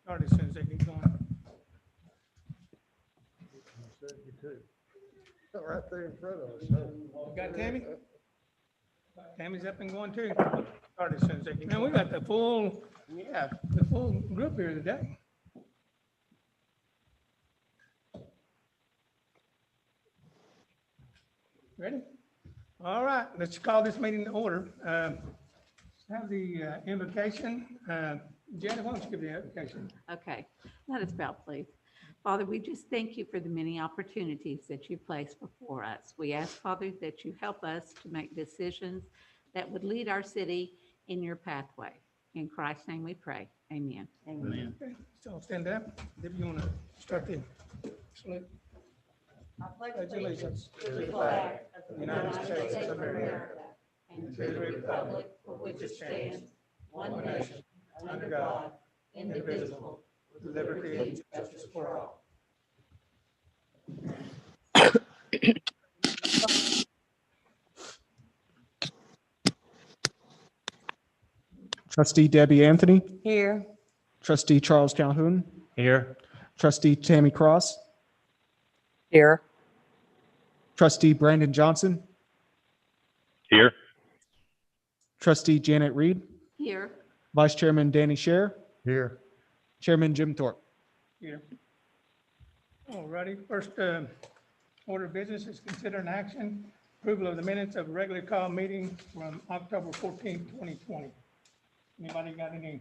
Start as soon as they get going. Right there in front of us. You got Tammy? Tammy's up and going too. Start as soon as they get. Now, we got the full group here today. Ready? All right, let's call this meeting to order. Have the invocation. Janet, why don't you give the invocation? Okay, let us bow, please. Father, we just thank you for the many opportunities that you place before us. We ask, Father, that you help us to make decisions that would lead our city in your pathway. In Christ's name we pray. Amen. Amen. Okay, so stand up. If you want to start the salute. I pledge allegiance to the flag of the United States of America and to the republic for which it stands, one nation, under God, indivisible, with liberty and justice for all. Trustee Debbie Anthony, Here. Trustee Charles Calhoun, Here. Trustee Tammy Cross, Here. Trustee Brandon Johnson, Here. Trustee Janet Reed, Here, Vice Chairman Danny Scher, Here. Chairman Jim Thorpe. Here. All righty, first order of business is consider an action, approval of the minutes of regular call meeting from October 14, 2020. Anybody got any?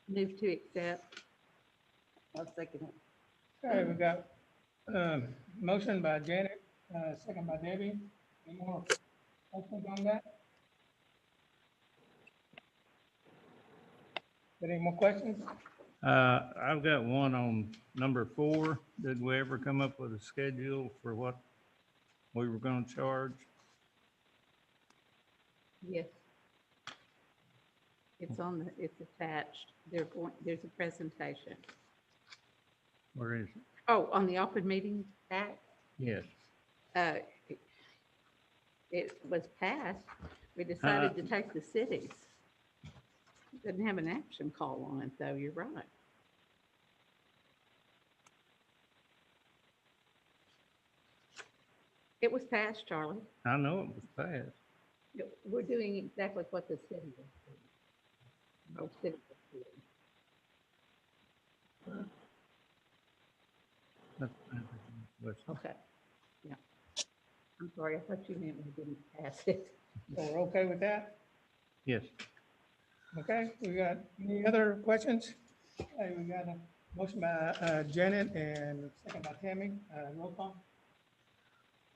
move to accept. I'll second it. Okay, we got motion by Janet, second by Debbie. Any more questions on that? Got any more questions? I've got one on number 4. Did we ever come up with a schedule for what we were going to charge? Yes. It's attached. There's a presentation. Where is it? Oh, on the Open Meeting Act, Yes. it was passed. We decided to take the cities. Doesn't have an action call on it, though. You're right. It was passed, Charlie. I know it was passed. We're doing exactly what the city is doing. Both cities are doing. Okay. Yeah. I'm sorry, I thought you meant we didn't pass it. So we're okay with that? Yes. Okay, we got any other questions? Okay, we got a motion by Janet and second by Tammy. Roll call.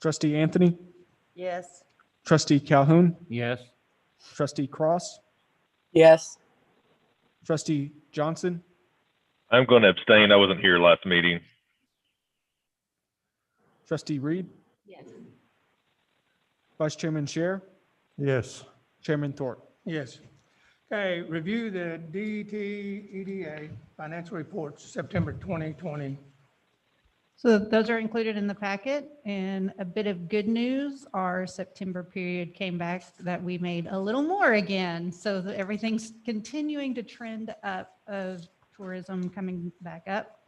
Trustee Anthony, Yes. Trustee Calhoun, Yes. Trustee Cross, Yes. Trustee Johnson, I'm going to abstain. I wasn't here last meeting. Trustee Reed, Yes. Vice Chairman Scher, Yes. Chairman Thorpe. Yes. Okay, review the DTEDA financial reports, September 2020. So those are included in the packet, and a bit of good news, our September period came back that we made a little more again. So everything's continuing to trend up of tourism coming back up.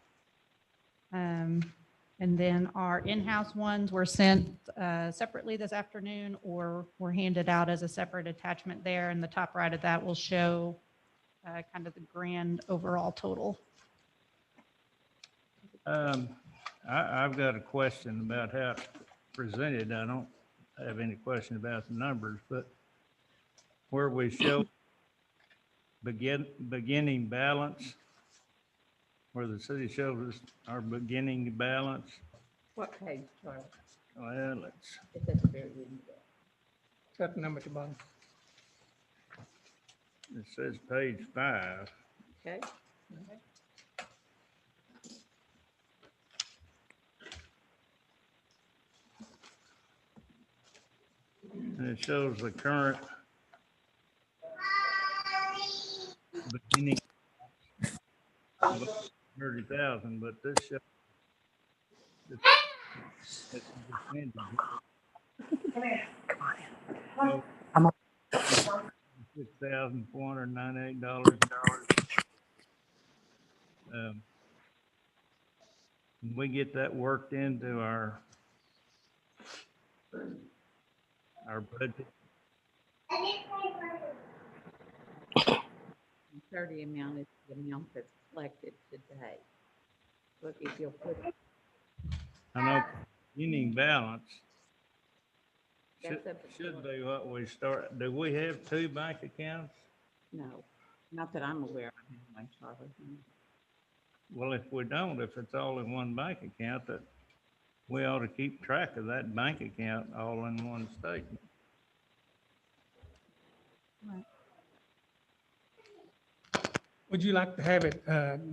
And then our in-house ones were sent separately this afternoon or were handed out as a separate attachment there. And the top right of that will show kind of the grand overall total. I've got a question about how it's presented. I don't have any question about the numbers, but where we show beginning balance, where the city shows us our beginning balance. What page, Charlie? Well, let's, It's at the very end. Got the number at the bottom. it says page 5. Okay. And it shows the current beginning 30,000, but this shows it's ending. $6,498. Can we get that worked into our budget? 30 amount is the amount that's collected today. Look, if you'll put, I know ending balance should, that's up to should be what we start. Do we have two bank accounts? no, not that I'm aware of anyway, Charlie. Well, if we don't, if it's all in one bank account, that we ought to keep track of that bank account all in one statement. Would you like to have it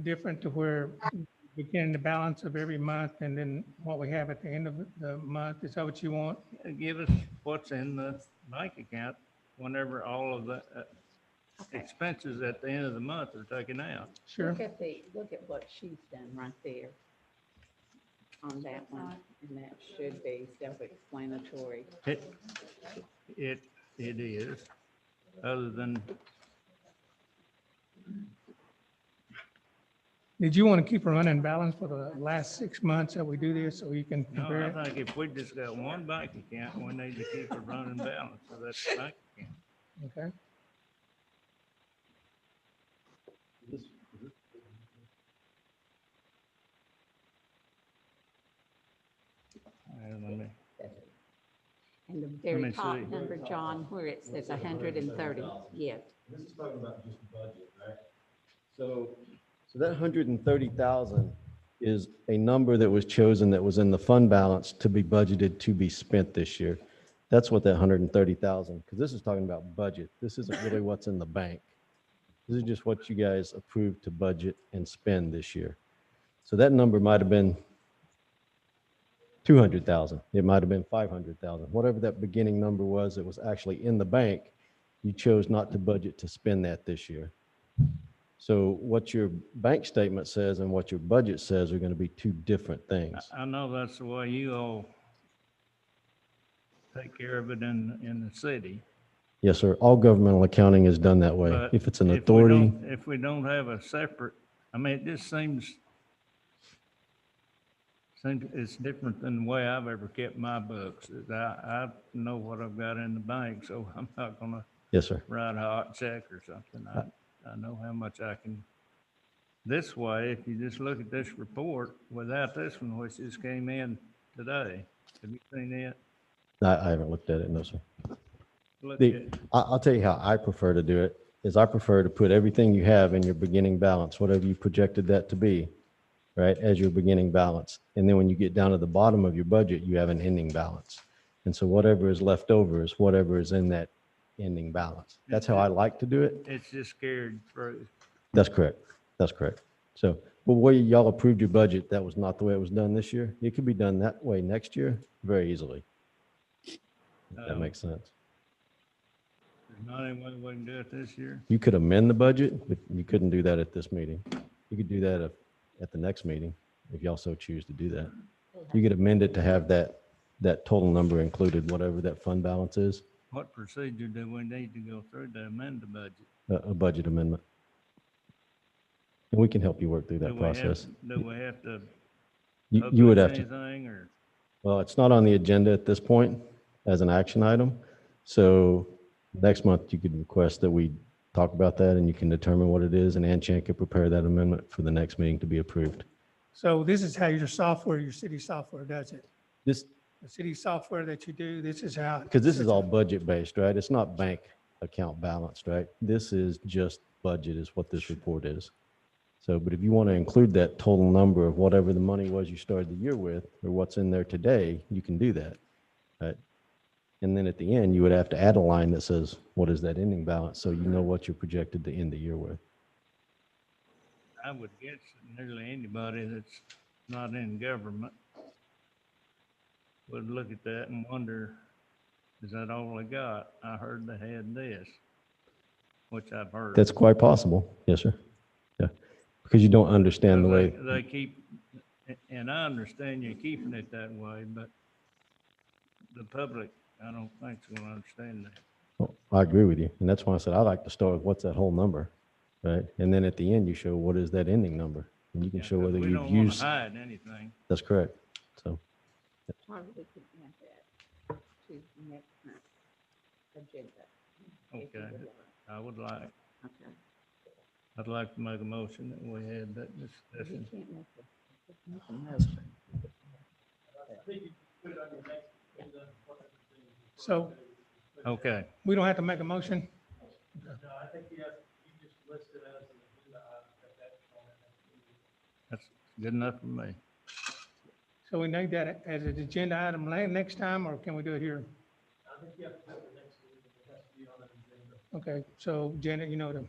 different to where we begin the balance of every month and then what we have at the end of the month? Is that what you want? Give us what's in the bank account whenever all of the Okay. expenses at the end of the month are taken out. Sure. Look at what she's done right there on that one, and that should be self-explanatory. It is, other than, Did you want to keep a running balance for the last 6 months that we do this so you can no, compare it? I think if we just got one bank account, we need to keep a running balance of that bank account. Okay. Let me- And the very me top see. number, John, where it says 130, yes. This is talking about just the budget, right? So that 130,000 is a number that was chosen that was in the fund balance to be budgeted to be spent this year. That's what that 130,000, because this is talking about budget. This isn't really what's in the bank. This is just what you guys approved to budget and spend this year. So that number might have been 200,000. It might have been 500,000. Whatever that beginning number was, it was actually in the bank. You chose not to budget to spend that this year. So what your bank statement says and what your budget says are going to be two different things. I know that's the way you all take care of it in the city. Yes, sir. All governmental accounting is done that way. But If it's an if we authority, don't- If we don't have a separate, I mean, it just seems it's different than the way I've ever kept my books. I know what I've got in the bank, so I'm not gonna yes, sir. write a hot check or something. I know how much I can. This way, if you just look at this report without this one, which just came in today, have you seen it? I haven't looked at it, no, sir. Look The, at, I'll tell you how I prefer to do it, is I prefer to put everything you have in your beginning balance, whatever you projected that to be, right, as your beginning balance. And then when you get down to the bottom of your budget, you have an ending balance. And so whatever is left over is whatever is in that ending balance. That's how I like to do it. it's just carried through. That's correct. That's correct. So, but the way y'all approved your budget, that was not the way it was done this year. It could be done that way next year very easily. If that makes sense. There's not any way we can do it this year. You could amend the budget, but you couldn't do that at this meeting. You could do that at the next meeting, if y'all so choose to do that. You could amend it to have that total number included, whatever that fund balance is, What procedure do we need to go through to amend the budget? a budget amendment. And we can help you work through Do that we have- process. Do we have to You would have publish to. anything, or? Well, it's not on the agenda at this point as an action item. So next month you could request that we talk about that and you can determine what it is, and Ann Chan can prepare that amendment for the next meeting to be approved. So this is how your software, your city software does it. This, The city software that you do, this is how. because this is all budget based, right? It's not bank account balanced, right? This is just budget is what this report is. So, but if you want to include that total number of whatever the money was you started the year with, or what's in there today, you can do that, right? And then at the end, you would have to add a line that says, what is that ending balance? So you know what you're projected to end the year with. I would guess that nearly anybody that's not in government would look at that and wonder, is that all they got? I heard they had this, which I've heard. That's quite possible. Yes, sir. Yeah. Because you don't understand the way. They keep, and I understand you're keeping it that way, but the public, I don't think is gonna understand that. Well, I agree with you. And that's why I said I like to start with what's that whole number, right? And then at the end, you show what is that ending number? And you can Yeah, show 'cause whether we you've don't wanna used, hide anything. that's correct. So, Or we can add that to next month's agenda. if you Okay, would like. okay. Okay. I'd like to make a motion that we had that You discussion. can't make a motion. So Okay, we don't have to make a motion? that's good enough for me. So we need that as an agenda item next time, or can we do it here? Okay, so Janet, you know to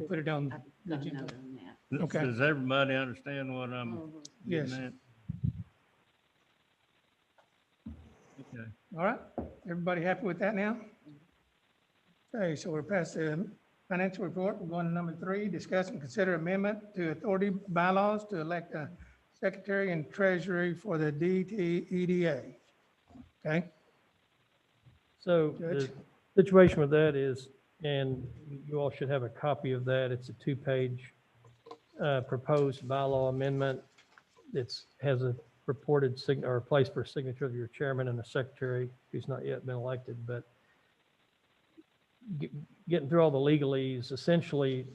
put it down. I've the got a agenda. note on that. Okay. Does everybody understand what I'm Mhm. Yes. getting at? Okay, All right, everybody happy with that now? Okay, so we're past the financial report. We're going to number 3, discuss and consider amendment to authority bylaws to elect a secretary and treasury for the DTEDA. Okay, So Judge? the situation with that is, and you all should have a copy of that, it's a 2-page proposed bylaw amendment. It's, has a purported or a place for signature of your chairman and a secretary who's not yet been elected, but getting through all the legalese, essentially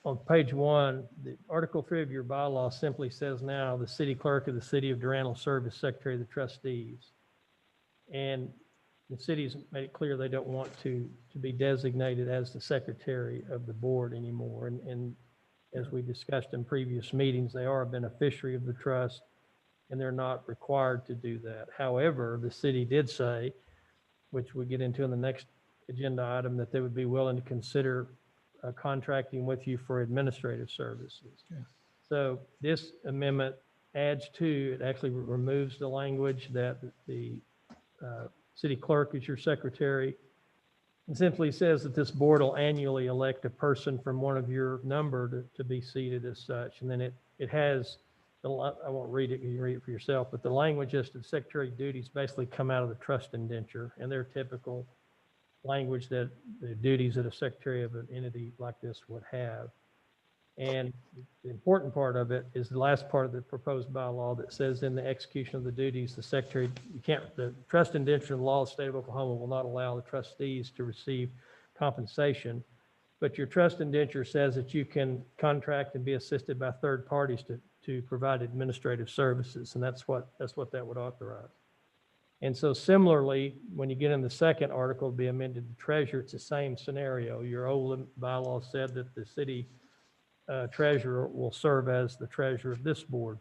on page 1, the Article 3 of your bylaw simply says now the city clerk of the city of Durant will serve as secretary of the trustees. And the city's made it clear they don't want to be designated as the secretary of the board anymore. And as we discussed in previous meetings, they are a beneficiary of the trust and they're not required to do that. However, the city did say, which we get into in the next agenda item, that they would be willing to consider contracting with you for administrative services. Okay. So this amendment adds to, it actually removes the language that the city clerk is your secretary, and simply says that this board will annually elect a person from one of your number to be seated as such. And then it has, I won't read it, you can read it for yourself, but the language as to the secretary duties basically come out of the trust indenture and their typical language that the duties that a secretary of an entity like this would have. And the important part of it is the last part of the proposed bylaw that says in the execution of the duties, the secretary, the trust indenture and law of the state of Oklahoma will not allow the trustees to receive compensation. But your trust indenture says that you can contract and be assisted by third parties to provide administrative services. And that's what that would authorize. And so similarly, when you get in the second article, be amended to treasurer, it's the same scenario. Your old bylaw said that the city treasurer will serve as the treasurer of this board.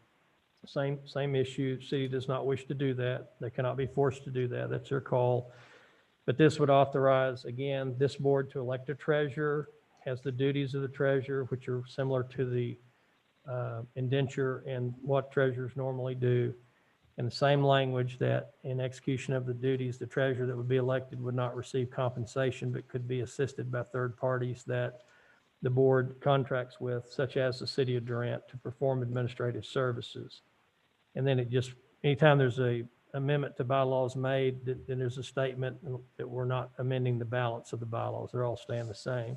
Same issue. City does not wish to do that. They cannot be forced to do that. That's their call. But this would authorize, again, this board to elect a treasurer, has the duties of the treasurer, which are similar to the indenture and what treasurers normally do. And the same language that in execution of the duties, the treasurer that would be elected would not receive compensation, but could be assisted by third parties that the board contracts with, such as the city of Durant, to perform administrative services. And then it just, anytime there's a amendment to bylaws made, then there's a statement that we're not amending the balance of the bylaws. They're all staying the same.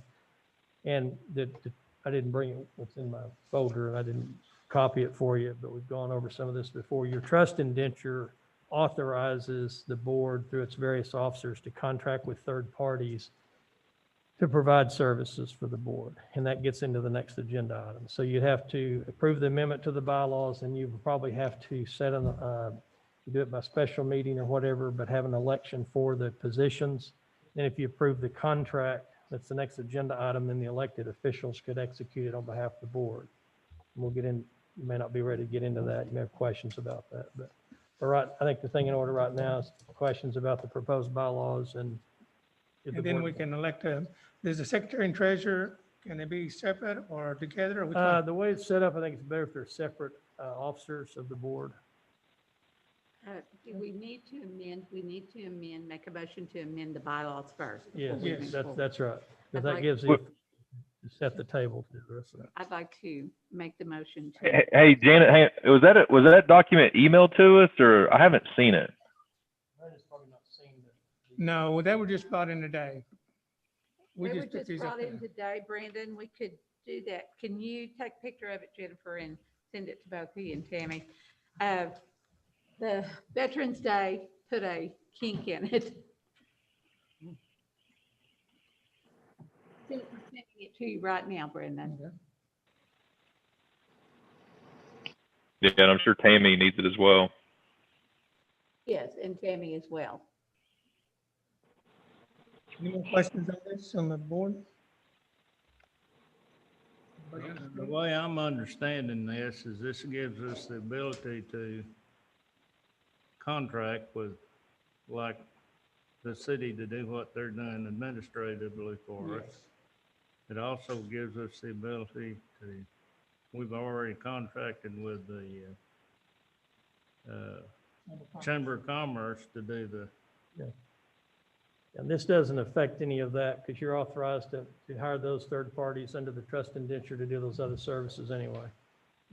And I didn't bring it, what's in my folder, and I didn't copy it for you, but we've gone over some of this before. Your trust indenture authorizes the board through its various officers to contract with third parties to provide services for the board. And that gets into the next agenda item. So you'd have to approve the amendment to the bylaws, and you would probably have to set you do it by special meeting or whatever, but have an election for the positions. And if you approve the contract, that's the next agenda item, then the elected officials could execute it on behalf of the board. And we'll get in, you may not be ready to get into that. You may have questions about that, but right, I think the thing in order right now is questions about the proposed bylaws and. if the And then board- we can elect there's a secretary and treasurer. Can they be separate or together? Or which one? The way it's set up, I think it's better if they're separate officers of the board. Do we need to amend, make a motion to amend the bylaws first? before Yes, we Yes. move that's forward? right. I'd Because that like- gives you, to set the table to the rest of that. I'd like to make the motion to. Hey, Janet, hey, was that document emailed to us, or I haven't seen it? No, that was just brought in today. They were took just these up brought in there. today, Brandon. We could do that. Can you take a picture of it, Jennifer, and send it to both you and Tammy. The Veterans Day put a kink in it. Sending it to you right now, Brendan. Yeah, and I'm sure Tammy needs it as well. Yes, and Tammy as well. Any more questions on this on the board? The way I'm understanding this is this gives us the ability to contract with, like, the city to do what they're doing administratively for us. It also gives us the ability to, we've already contracted with the Chamber of Commerce to do the, And this doesn't affect any of that because you're authorized to hire those third parties under the trust indenture to do those other services anyway.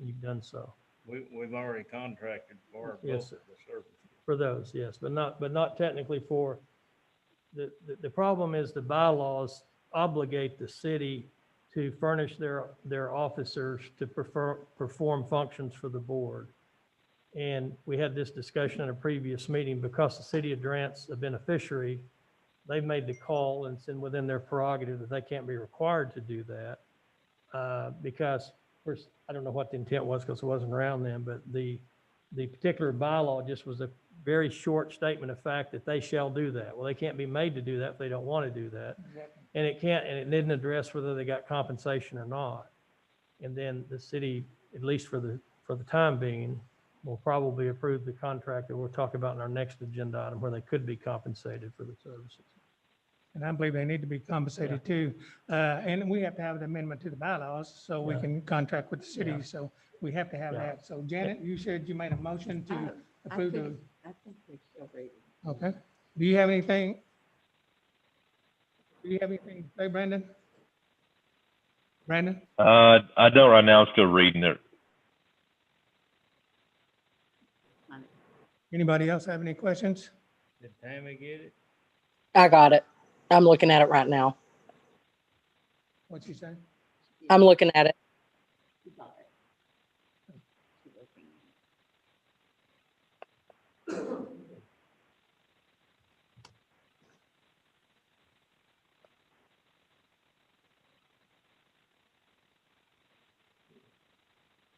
You've done so we've already contracted for Yes, both of the services. for those, yes, but not technically for, the problem is the bylaws obligate the city to furnish their officers to perform functions for the board. And we had this discussion in a previous meeting because the city of Durant's a beneficiary. They've made the call and it's within their prerogative that they can't be required to do that. Because, of course, I don't know what the intent was because it wasn't around then, but the particular bylaw just was a very short statement of fact that they shall do that. Well, they can't be made to do that if they don't want to do that. And it didn't address whether they got compensation or not. And then the city, at least for the time being, will probably approve the contract that we'll talk about in our next agenda item where they could be compensated for the services. And I believe they need to be compensated too. And we have to have an amendment to the bylaws so we can contract with the city. Yeah. So we have to have Yeah. that. So Janet, you said you made a motion to I approve the, think we're still reading. okay. Do you have anything? Do you have anything to say, Brandon? Brandon? I don't right now. I'm still reading it. Anybody else have any questions? Did Tammy get it? I got it. I'm looking at it right now. What'd you say? I'm looking at it. You got it.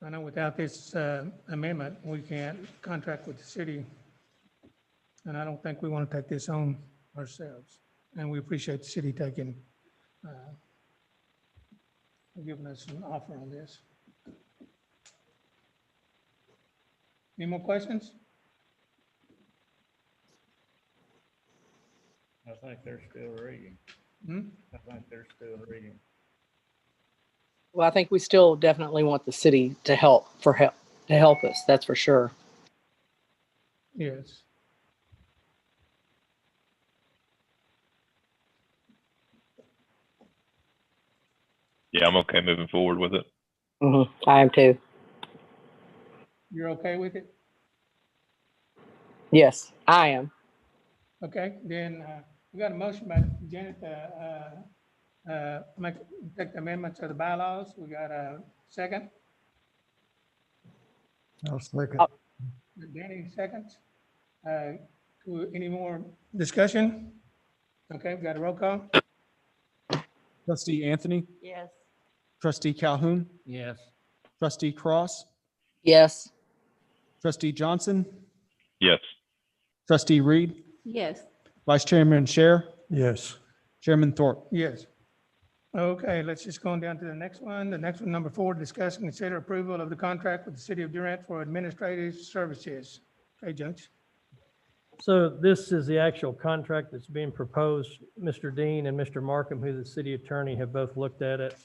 I know without this amendment, we can't contract with the city. And I don't think we want to take this on ourselves. And we appreciate the city taking, giving us an offer on this. Any more questions? I think they're still reading. I think they're still reading. Well, I think we still definitely want the city to help us. That's for sure. Yes. Yeah, I'm okay moving forward with it. I am too. You're okay with it? Yes, I am. Okay, then we got a motion by Janet to take the amendments to the bylaws. We got a second. I'll second. Danny, seconds. Any more discussion? Okay, we got a roll call. Trustee Anthony, Yes. trustee Calhoun, Yes. trustee Cross, Yes. trustee Johnson, Yes. trustee Reed, Yes. vice chairman Scher. Yes. Chairman Thorpe. Yes. Okay, let's just go on down to the next one. The next one, number 4, discuss and consider approval of the contract with the city of Durant for administrative services. Okay, Judge. So this is the actual contract that's being proposed. Mr. Dean and Mr. Markham, who's the city attorney, have both looked at it.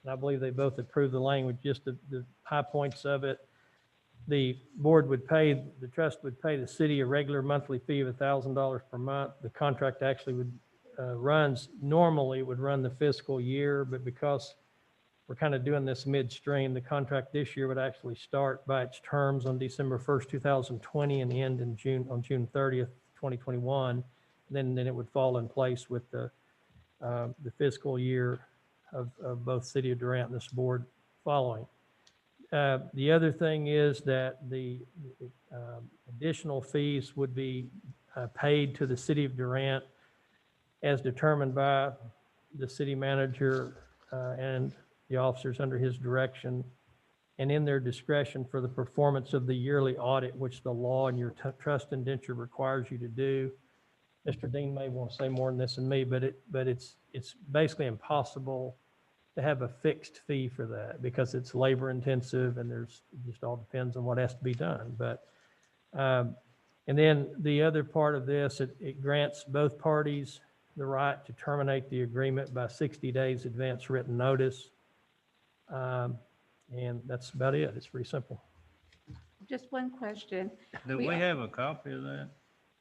And I believe they both approved the language, just the high points of it. The board would pay, the trust would pay the city a regular monthly fee of $1,000 per month. The contract actually would normally would run the fiscal year, but because we're kind of doing this midstream, the contract this year would actually start by its terms on December 1st, 2020 and end on June 30th, 2021. Then it would fall in place with the fiscal year of both City of Durant and this board following. The other thing is that the additional fees would be paid to the city of Durant as determined by the city manager and the officers under his direction and in their discretion for the performance of the yearly audit, which the law and your trust indenture requires you to do. Mr. Dean may want to say more than this than me, but it's basically impossible to have a fixed fee for that because it's labor intensive and it just all depends on what has to be done. But, and then the other part of this, it grants both parties the right to terminate the agreement by 60 days advance written notice. And that's about it. It's pretty simple. Just one question. Do we have a copy of that?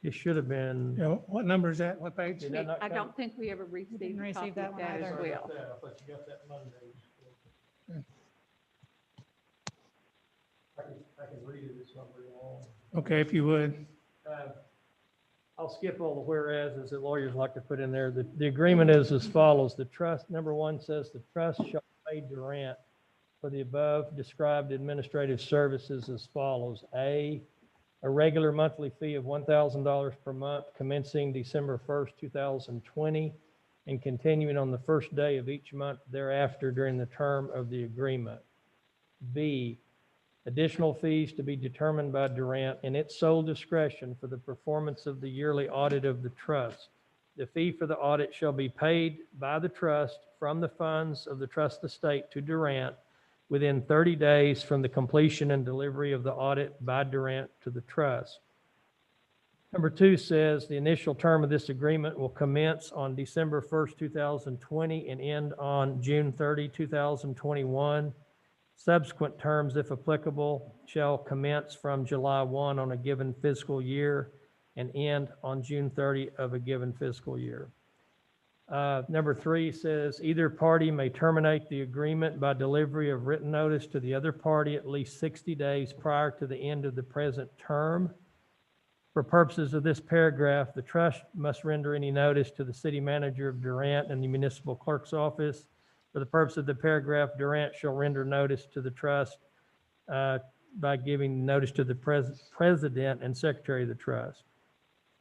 It should have been. You know, what number is that? What page? Did that not I come? don't think we ever received Didn't a receive copy that of one that as either. well. I thought you got that Monday. I can read it. It's not very long. Okay, if you would. I'll skip all the whereases that lawyers like to put in there. The agreement is as follows. The trust, number one says the trust shall pay Durant for the above described administrative services as follows. A regular monthly fee of $1,000 per month commencing December 1st, 2020 and continuing on the first day of each month thereafter during the term of the agreement. B, additional fees to be determined by Durant in its sole discretion for the performance of the yearly audit of the trust. The fee for the audit shall be paid by the trust from the funds of the trust estate to Durant within 30 days from the completion and delivery of the audit by Durant to the trust. Number two says the initial term of this agreement will commence on December 1st, 2020 and end on June 30, 2021. Subsequent terms, if applicable, shall commence from July 1 on a given fiscal year and end on June 30 of a given fiscal year. Number three says either party may terminate the agreement by delivery of written notice to the other party at least 60 days prior to the end of the present term. For purposes of this paragraph, the trust must render any notice to the city manager of Durant and the municipal clerk's office. For the purpose of the paragraph, Durant shall render notice to the trust by giving notice to the president and secretary of the trust.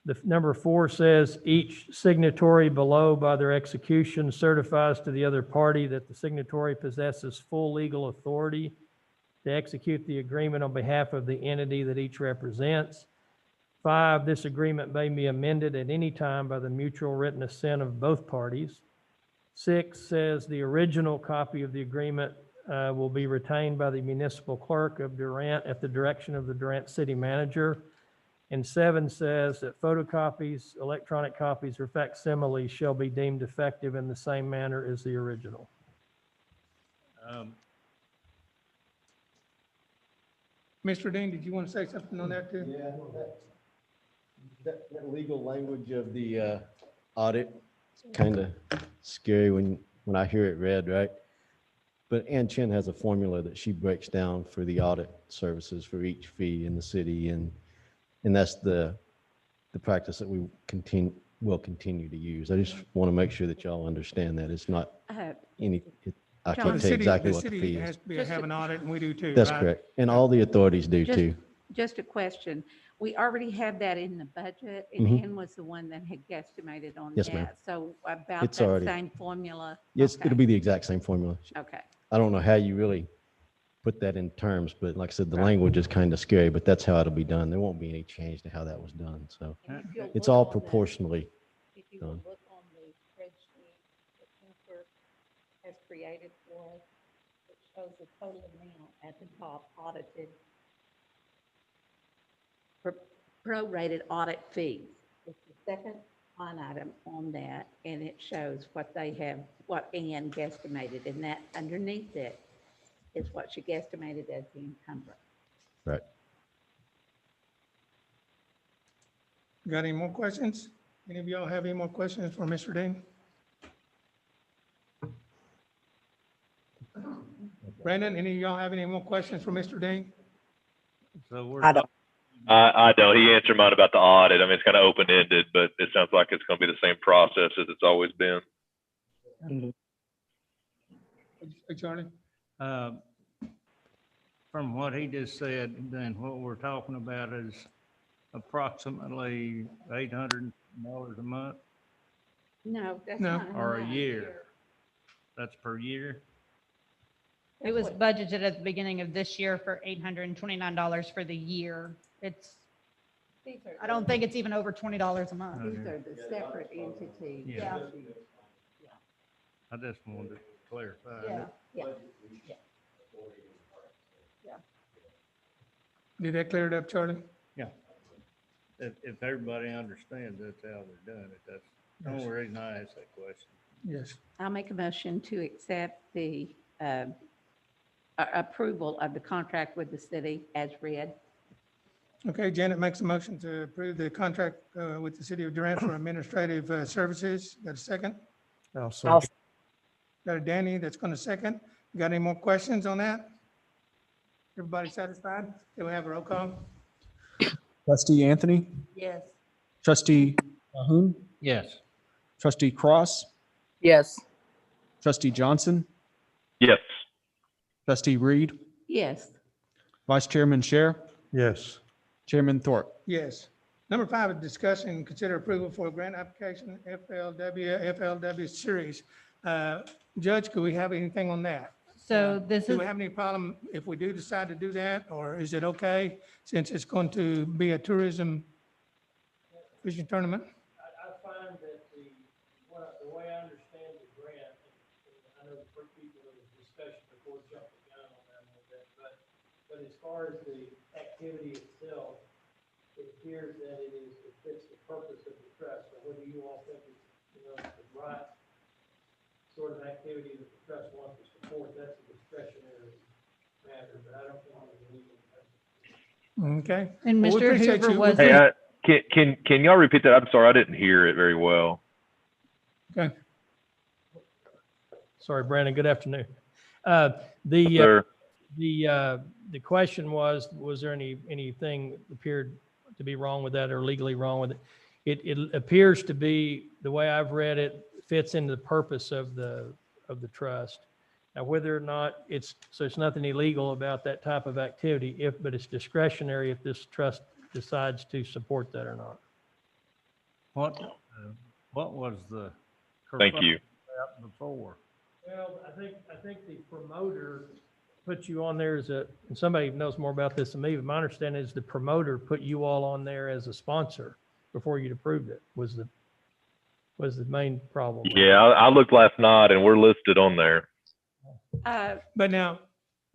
The number four says each signatory below by their execution certifies to the other party that the signatory possesses full legal authority to execute the agreement on behalf of the entity that each represents. 5, this agreement may be amended at any time by the mutual written assent of both parties. 6 says the original copy of the agreement will be retained by the municipal clerk of Durant at the direction of the Durant city manager. And 7 says that photocopies, electronic copies, or facsimiles shall be deemed effective in the same manner as the original. Mr. Dean, did you want to say something on that too? Yeah, that legal language of the audit, kind of scary when I hear it read, right? But Ann Chen has a formula that she breaks down for the audit services for each fee in the city, and that's the practice that we will continue to use. I just want to make sure that y'all understand that it's not any, I John, can't tell you exactly what the city fee has is. to have an audit, and we do too, That's right? correct. And all the authorities do Just- too. Just a question. We already have that in the budget, and Mhm. Ann was the one that had guesstimated on Yes, ma'am. that. So about It's that already- same formula? Yes, Okay. it'll be the exact same formula. Okay. I don't know how you really put that in terms, but like I said, the Right. language is kind of scary, but that's how it'll be done. There won't be any change to how that was done. So And if you'll it's look all on the- proportionally If you will done. look on the spreadsheet that Jennifer has created for us, it shows the total amount at the top audited, prorated audit fees. It's the second line item on that, and it shows what they have, what Ann guesstimated, and that underneath it is what she guesstimated as the encumbrance. Right. Got any more questions? Any of y'all have any more questions for Mr. Dean? Brandon, any of y'all have any more questions for Mr. Dean? So we're. I don't. I don't. He answered mine about the audit. I mean, it's kind of open-ended, but it sounds like it's going to be the same process as it's always been. Hey, Charlie? from what he just said, then what we're talking about is approximately $800 a month No, that's No. not. or a year. That's per year? It was budgeted at the beginning of this year for $829 for the year. I don't think it's even over $20 a month. These are the separate entities. Yeah. I just wanted to clarify. Yeah. Did that clear it up, Charlie? Yeah. If everybody understands that's how they're doing it, that's the only reason I asked that question. Yes. I'll make a motion to accept the approval of the contract with the city as read. Okay, Janet makes a motion to approve the contract with the city of Durant for administrative services. Got a second? I'll- Got a Danny that's going to second. Got any more questions on that? Everybody satisfied? Can we have a roll call? Trustee Anthony, Yes. trustee Mahon, Yes. trustee Cross, Yes. trustee Johnson, Yes. trustee Reed, Yes. vice chairman Scher, Yes. chairman Thorpe. Yes. Number 5 is discussion and consider approval for a grant application FLW series. Judge, could we have anything on that? So this Do is, we have any problem if we do decide to do that, or is it okay since it's going to be a tourism fishing tournament? I find that the way I understand the grant, and I know for people there was discussion before jumping the gun on that a little bit, but as far as the activity itself, it appears that it fits the purpose of the trust. So whether you all think it's, the right sort of activity that the trust wants to support, that's a discretionary matter, but I don't think it's illegal. Okay. and Well, we Mr. appreciate Hoover you. was, Hey, can y'all repeat that? I'm sorry, I didn't hear it very well. Okay. Sorry, Brandon, good afternoon. Sir. The question was there anything appeared to be wrong with that or legally wrong with it? It appears to be, the way I've read it, fits into the purpose of the trust. Now, whether or not so it's nothing illegal about that type of activity, but it's discretionary if this trust decides to support that or not. What was the? Thank you. kerfuffle Before? Well, I think the promoter put you on there and somebody knows more about this than me, but my understanding is the promoter put you all on there as a sponsor before you'd approved it, was the main problem. with it. Yeah, I looked last night and we're listed on there. But now,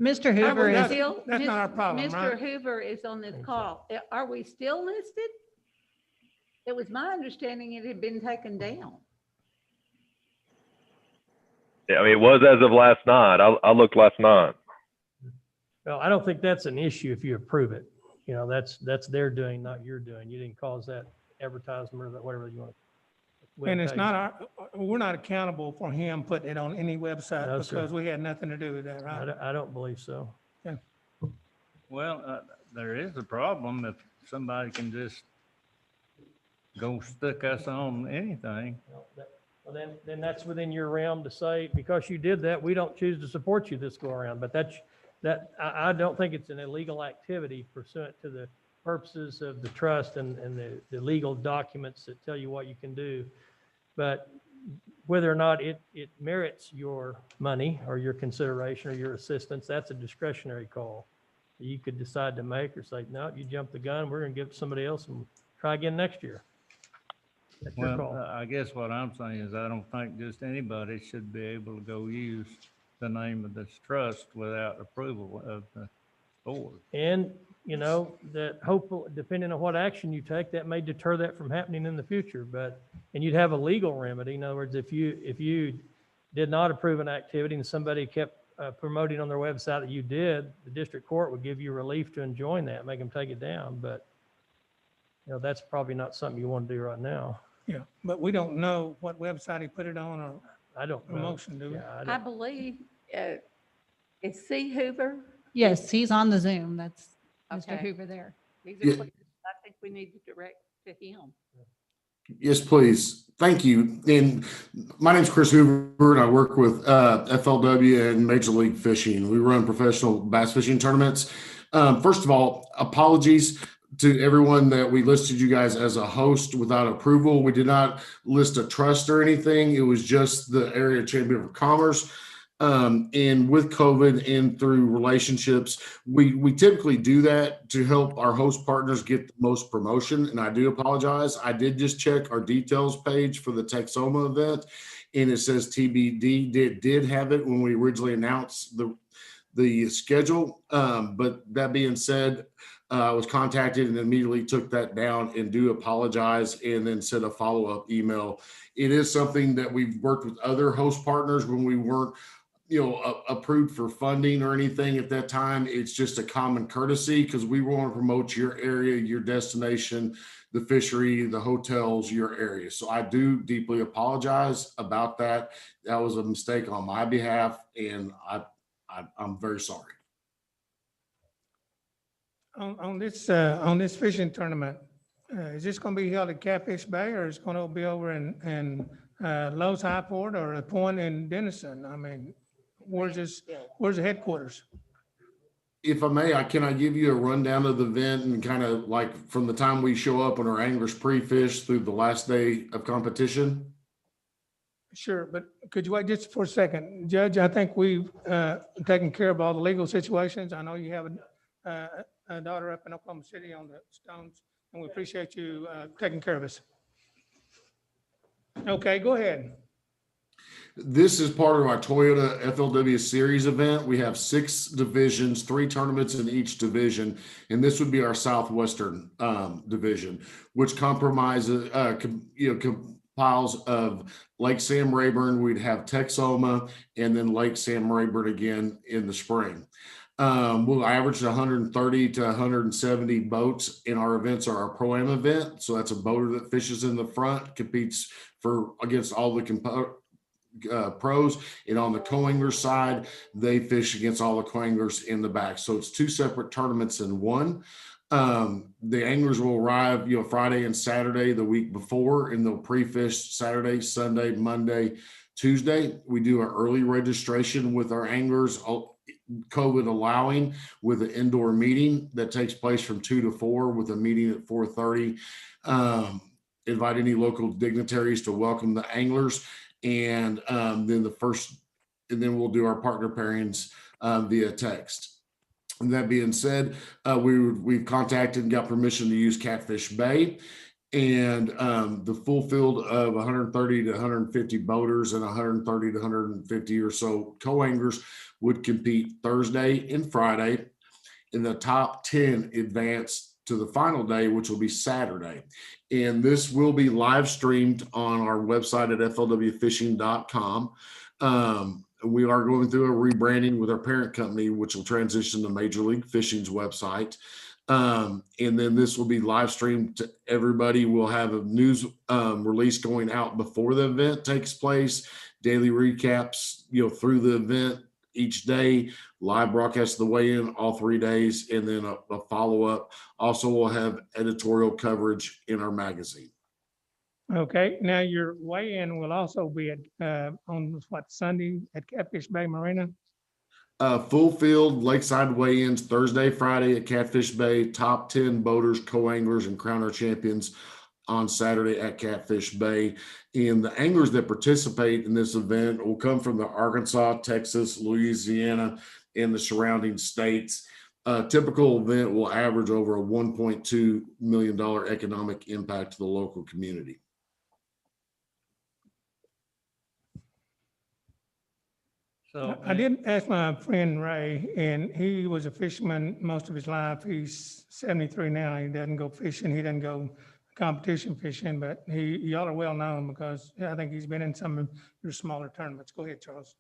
Mr. Hoover that's- is, that's not our problem, Mr. right? Hoover is on this Think so. call. Are we still listed? It was my understanding it had been taken down. Yeah, I mean, it was as of last night. I looked last night. Well, I don't think that's an issue if you approve it. That's their doing, not your doing. You didn't cause that advertisement or whatever you want. And it's not we're not accountable for him putting it on any website No, sir. because we had nothing to do with that, right? I don't believe so. Well, there is a problem if somebody can just go stick us on anything. Well, then that's within your realm to say, because you did that, we don't choose to support you this go around. But I don't think it's an illegal activity pursuant to the purposes of the trust and the legal documents that tell you what you can do. But whether or not it merits your money or your consideration or your assistance, that's a discretionary call. You could decide to make or say, no, you jumped the gun, we're going to give it to somebody else and try again next year. That's your Well, call. I guess what I'm saying is I don't think just anybody should be able to go use the name of this trust without approval of the board. And, that hopeful, depending on what action you take, that may deter that from happening in the future, and you'd have a legal remedy. In other words, if you did not approve an activity and somebody kept promoting on their website that you did, the district court would give you relief to enjoin that, make them take it down. But, that's probably not something you want to do right now. Yeah, but we don't know what website he put it on or I don't know. promotion, do we? Yeah, I I don't- believe, is C. Hoover? yes, he's on the Zoom. That's Mr. Okay. Hoover there. These are questions I think we need to direct to him. Yes, please. Thank you. And my name's Chris Hoover, and I work with FLW and Major League Fishing. We run professional bass fishing tournaments. First of all, apologies to everyone that we listed you guys as a host without approval. We did not list a trust or anything. It was just the area chamber of commerce. And with COVID and through relationships, we typically do that to help our host partners get the most promotion. And I do apologize. I did just check our details page for the Texoma event, and it says TBD. Did have it when we originally announced the schedule. But that being said, I was contacted and immediately took that down, and do apologize, and then sent a follow-up email. It is something that we've worked with other host partners when we weren't approved for funding or anything at that time. It's just a common courtesy because we want to promote your area, your destination, the fishery, the hotels, your area. So I do deeply apologize about that. That was a mistake on my behalf, and I'm very sorry. On this fishing tournament, is this going to be held at Catfish Bay, or is it going to be over in Lowe's High Port or a point in Denison? I mean, where's the headquarters? If I may, can I give you a rundown of the event and kind of like from the time we show up and our anglers pre-fish through the last day of competition? Sure, but could you wait just for a second? Judge, I think we've taken care of all the legal situations. I know you have a daughter up in Oklahoma City on the Stones, and we appreciate you taking care of us. Okay, go ahead. This is part of our Toyota FLW Series event. We have 6 divisions, 3 tournaments in each division, and this would be our Southwestern division, which compiles of Lake Sam Rayburn. We'd have Texoma, and then Lake Sam Rayburn again in the spring. We'll average 130 to 170 boats, and our events are our Pro-Am event. So that's a boater that fishes in the front, competes against all the pros, and on the co-angler side, they fish against all the co-anglers in the back. So it's 2 separate tournaments in one. The anglers will arrive, Friday and Saturday the week before, and they'll pre-fish Saturday, Sunday, Monday, Tuesday. We do an early registration with our anglers, COVID allowing, with an indoor meeting that takes place from 2 to 4 with a meeting at 4:30. Invite any local dignitaries to welcome the anglers. And then we'll do our partner pairings via text. And that being said, we've contacted and got permission to use Catfish Bay, and the full field of 130 to 150 boaters and 130 to 150 or so co-anglers would compete Thursday and Friday. In the top 10 advance to the final day, which will be Saturday. And this will be live streamed on our website at flwfishing.com. We are going through a rebranding with our parent company, which will transition to Major League Fishing's website. And then this will be live streamed to everybody. We'll have a news release going out before the event takes place, daily recaps, through the event each day, live broadcast of the weigh-in all 3 days, and then a follow-up. Also, we'll have editorial coverage in our magazine. Okay, now your weigh-in will also be on Sunday at Catfish Bay Marina? Full field lakeside weigh-ins Thursday, Friday at Catfish Bay. Top 10 boaters, co-anglers, and crowner champions on Saturday at Catfish Bay. And the anglers that participate in this event will come from the Arkansas, Texas, Louisiana, and the surrounding states. A typical event will average over a $1.2 million economic impact to the local community. So I did ask my friend Ray, and he was a fisherman most of his life. He's 73 now. He doesn't go fishing. He doesn't go competition fishing, but y'all are well known because I think he's been in some of your smaller tournaments. Go ahead, Charles.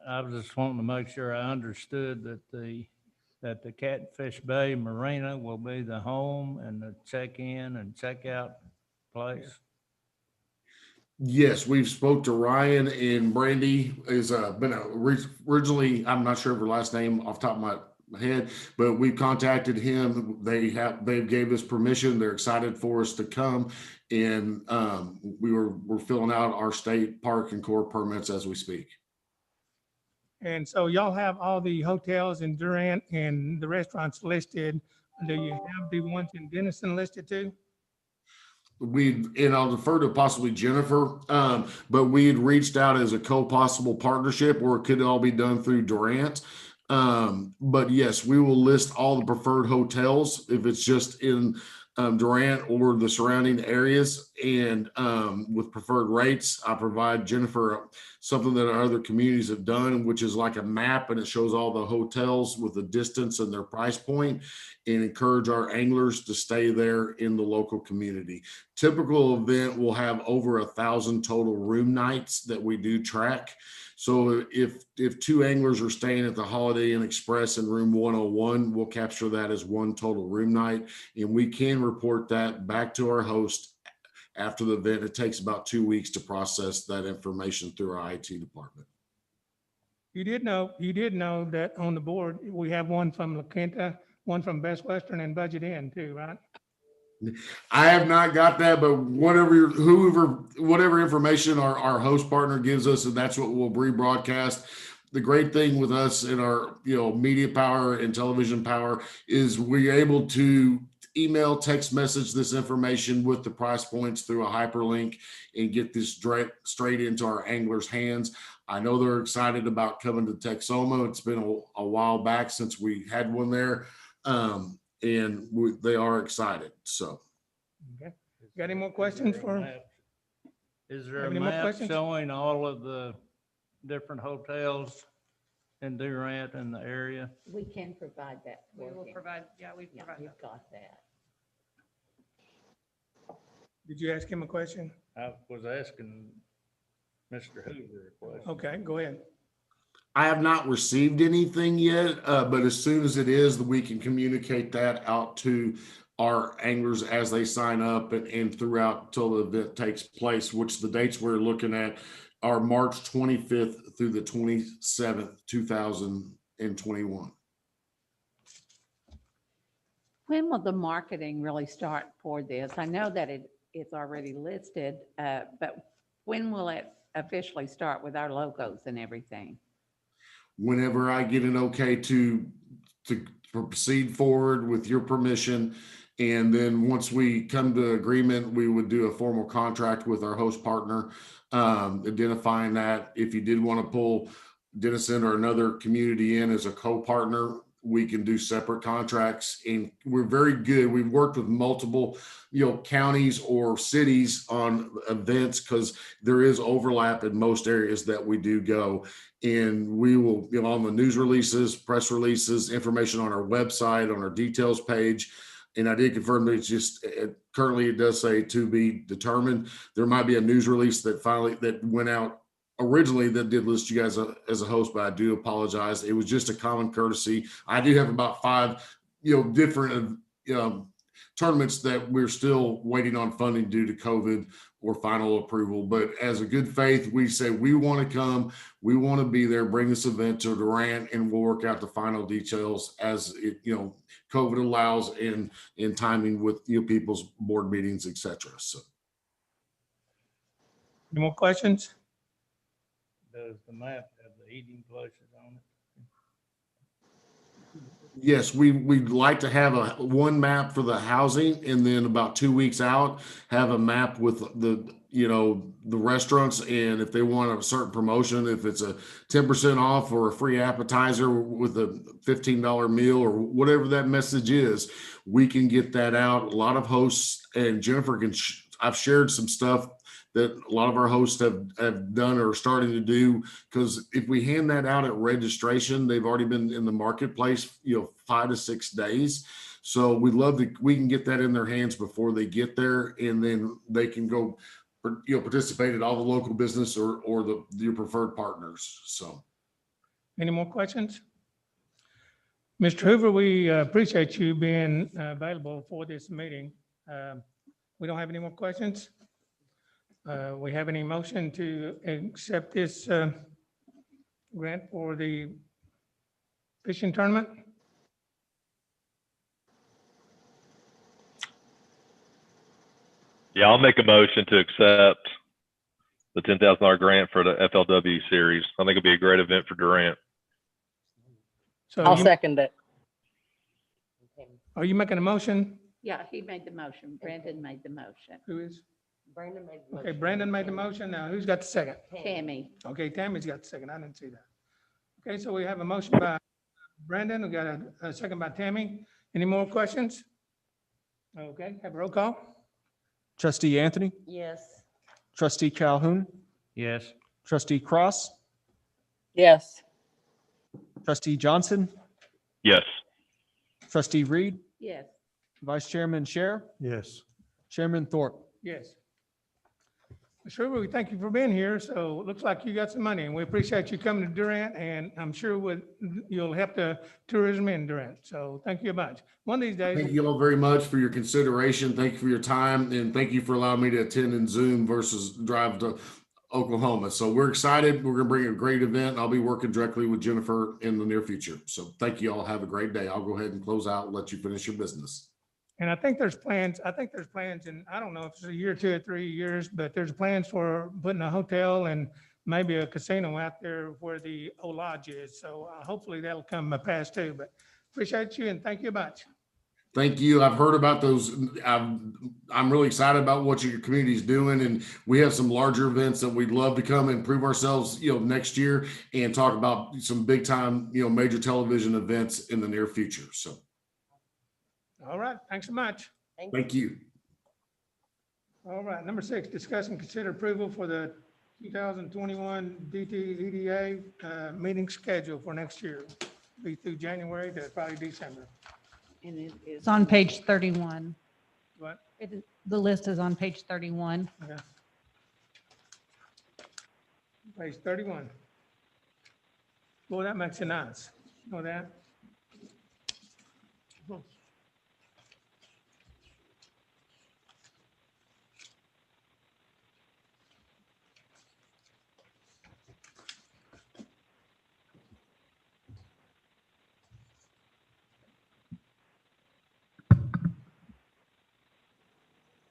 I was just wanting to make sure I understood that the Catfish Bay Marina will be the home and the check-in and check-out place. Yes, we've spoke to Ryan, and Brandy is been originally, I'm not sure of her last name off the top of ahead, but we contacted him. They gave us permission. They're excited for us to come. And we're filling out our state park and core permits as we speak. And so y'all have all the hotels in Durant and the restaurants listed. Do you have the ones in Denison listed too? And I'll defer to possibly Jennifer, but we had reached out as a co-possible partnership, or it could all be done through Durant. But yes, we will list all the preferred hotels if it's just in Durant or the surrounding areas, and with preferred rates. I provide Jennifer something that our other communities have done, which is like a map, and it shows all the hotels with the distance and their price point, and encourage our anglers to stay there in the local community. Typical event will have over 1,000 total room nights that we do track. So if two anglers are staying at the Holiday Inn Express in room 101, we'll capture that as one total room night, and we can report that back to our host after the event. It takes about 2 weeks to process that information through our IT department. You did know that on the board, we have one from La Quinta, one from Best Western and Budget Inn too, right? I have not got that, but whatever information our host partner gives us, and that's what we'll rebroadcast. The great thing with us and our media power and television power is we're able to email, text message this information with the price points through a hyperlink and get this straight into our anglers' hands. I know they're excited about coming to Texoma. It's been a while back since we had one there. And they are excited. So, Okay. Got any more questions for? Is there a Any more map questions? showing all of the different hotels in Durant and the area? We can provide that. We will provide, we Yeah, provide we've that. got that. Did you ask him a question? I was asking Mr. Hoover a question. Okay, go ahead. I have not received anything yet, but as soon as it is, we can communicate that out to our anglers as they sign up and throughout till the event takes place, which the dates we're looking at are March 25th through the 27th, 2021. When will the marketing really start for this? I know that it's already listed, but when will it officially start with our logos and everything? Whenever I get an okay to proceed forward with your permission. And then once we come to agreement, we would do a formal contract with our host partner, identifying that if you did want to pull Denison or another community in as a co-partner, we can do separate contracts. And we're very good. We've worked with multiple, counties or cities on events because there is overlap in most areas that we do go. And we will, on the news releases, press releases, information on our website, on our details page. And I did confirm that it's just currently it does say to be determined. There might be a news release that went out originally that did list you guys as a host, but I do apologize. It was just a common courtesy. I do have about 5, different tournaments that we're still waiting on funding due to COVID or final approval. But as a good faith, we say we want to come, we want to be there, bring this event to Durant, and we'll work out the final details as it, COVID allows and in timing with people's board meetings, etc. So, Any more questions? Does the map have the eating places on it? yes, we'd like to have one map for the housing, and then about 2 weeks out, have a map with the restaurants, and if they want a certain promotion, if it's a 10% off or a free appetizer with a $15 meal or whatever that message is, we can get that out. A lot of hosts, and Jennifer I've shared some stuff that a lot of our hosts have done or are starting to do, because if we hand that out at registration, they've already been in the marketplace, 5 to 6 days. So we can get that in their hands before they get there, and then they can go, participate at all the local business or your preferred partners. So, Any more questions? Mr. Hoover, we appreciate you being available for this meeting. We don't have any more questions. We have any motion to accept this grant for the fishing tournament? Yeah, I'll make a motion to accept the $10,000 grant for the FLW series. I think it'll be a great event for Durant. So I'll you, second it. are you making a motion? Yeah, he made the motion. Brandon made the motion. Who is? Brandon made the Okay, motion. Brandon made the motion. Now, who's got the second? Tammy. Okay, Tammy's got the second. I didn't see that. Okay, so we have a motion by Brandon. We got a second by Tammy. Any more questions? Okay, have a roll call. Trustee Anthony, Yes. trustee Calhoun, Yes. trustee Cross, Yes. trustee Johnson, Yes. trustee Reed, Yes. vice chairman Scher, Yes. chairman Thorpe. Yes. Sure, we thank you for being here. So it looks like you got some money and we appreciate you coming to Durant and I'm sure you'll help the tourism in Durant. So thank you much. One of these days. Thank you all very much for your consideration. Thank you for your time, and thank you for allowing me to attend in Zoom versus drive to Oklahoma. So we're excited. We're going to bring a great event. I'll be working directly with Jennifer in the near future. So thank you all. Have a great day. I'll go ahead and close out and let you finish your business. And I think there's plans, and I don't know if it's a year, 2 or 3 years, but there's plans for putting a hotel and maybe a casino out there where the old lodge is. So hopefully that'll come to pass too, but appreciate you and thank you much. Thank you. I've heard about those. I'm really excited about what your community is doing, and we have some larger events that we'd love to come and prove ourselves, next year and talk about some big time, major television events in the near future. So All right, thanks so much. thank you. All right, number 6, discuss and consider approval for the 2021 DTEDA meeting schedule for next year. Be through January to probably December. And it is. It's on page 31. What? The list is on page 31. Okay. Page 31. Well, that makes it nice. Know that?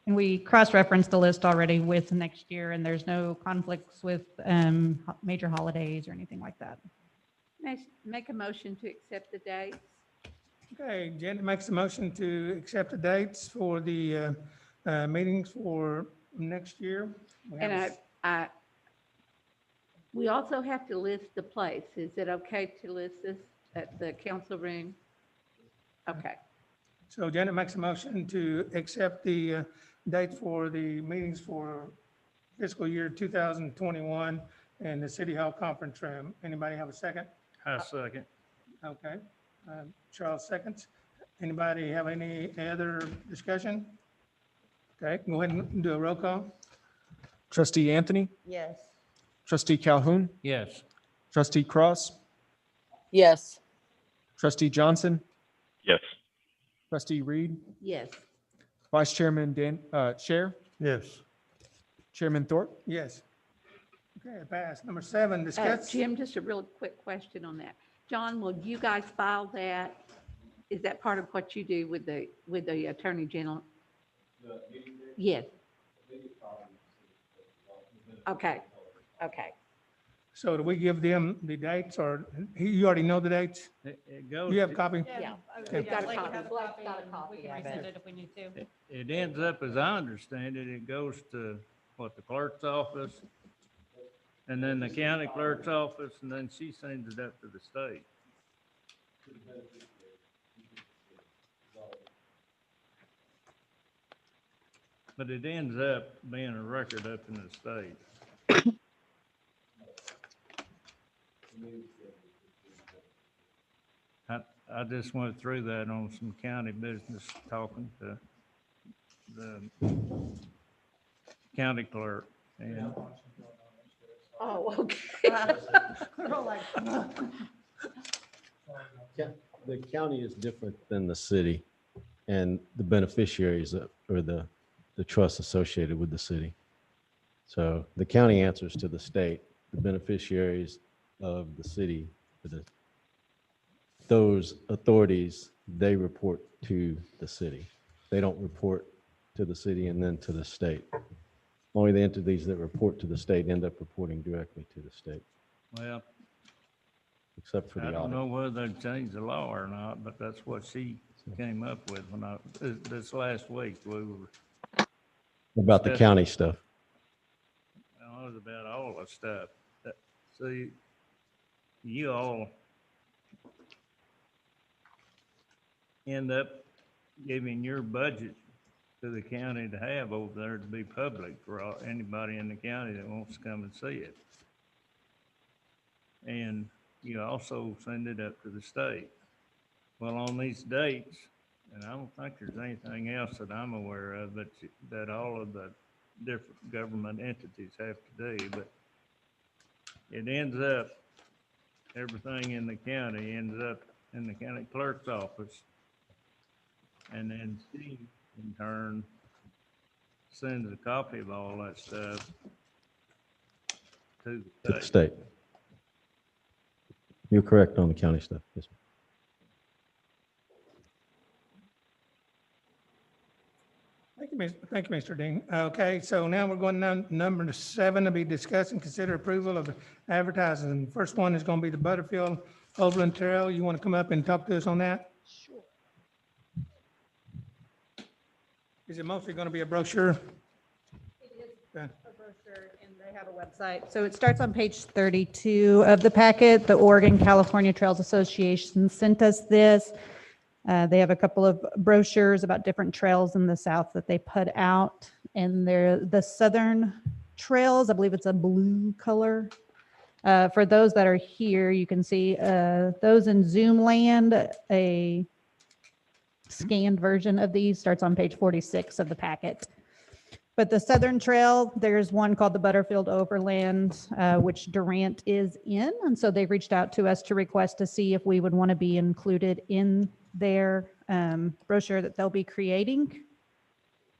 And we cross-referenced the list already with next year, and there's no conflicts with major holidays or anything like that. Make a motion to accept the dates. Okay, Janet makes a motion to accept the dates for the meetings for next year. We have And we also have to list the place. Is it okay to list this at the council room? Okay. So Janet makes a motion to accept the dates for the meetings for fiscal year 2021 in the City Hall Conference Room. Anybody have a second? I second. Okay, Charles seconds. Anybody have any other discussion? Okay, go ahead and do a roll call. Trustee Anthony, Yes. trustee Calhoun, Yes. trustee Cross, Yes. trustee Johnson, Yes. trustee Reed, Yes. vice chairman Scher, Yes. chairman Thorpe. Yes. Okay, passed. Number 7, discuss. Jim, just a real quick question on that. John, will you guys file that? Is that part of what you do with the Attorney General? Yes. Okay, okay. So do we give them the dates or you already know the dates? It goes, You have a copy? Yeah. We've got a Blake copy. has a Blake's got a and copy We can of resend it. it if we need to. it ends up, as I understand it, it goes to the clerk's office, and then the county clerk's office, and then she sends it up to the state. But it ends up being a record up in the state. I just went through that on some county business, talking to the county clerk, and Oh, okay. The county is different than the city and the beneficiaries or the trust associated with the city. So the county answers to the state, the beneficiaries of the city, those authorities, they report to the city. They don't report to the city and then to the state. Only the entities that report to the state end up reporting directly to the state, Well, except for I the don't audit. know whether they've changed the law or not, but that's what she came up with when this last week, we were, About the county stuff. it was about all the stuff. See, you all end up giving your budget to the county to have over there to be public for anybody in the county that wants to come and see it. And you also send it up to the state. Well, on these dates, and I don't think there's anything else that I'm aware of, but that all of the different government entities have to do, but it ends up, everything in the county ends up in the county clerk's office. And then she, in turn, sends a copy of all that stuff to To the the state. state. You're correct on the county stuff. Yes, ma'am. Thank you, Mr. Dean. Okay, so now we're going down to number 7 to be discussed and consider approval of the advertising. First one is going to be the Butterfield Overland Trail. You want to come up and talk to us on that? Sure. Is it mostly going to be a brochure? It is Okay. a brochure, and they have a website. So it starts on page 32 of the packet. The Oregon California Trails Association sent us this. They have a couple of brochures about different trails in the south that they put out. And they're the southern trails, I believe it's a blue color. For those that are here, you can see those in Zoom land, a scanned version of these starts on page 46 of the packet. But the Southern Trail, there's one called the Butterfield Overland, which Durant is in. And so they've reached out to us to request to see if we would want to be included in their brochure that they'll be creating.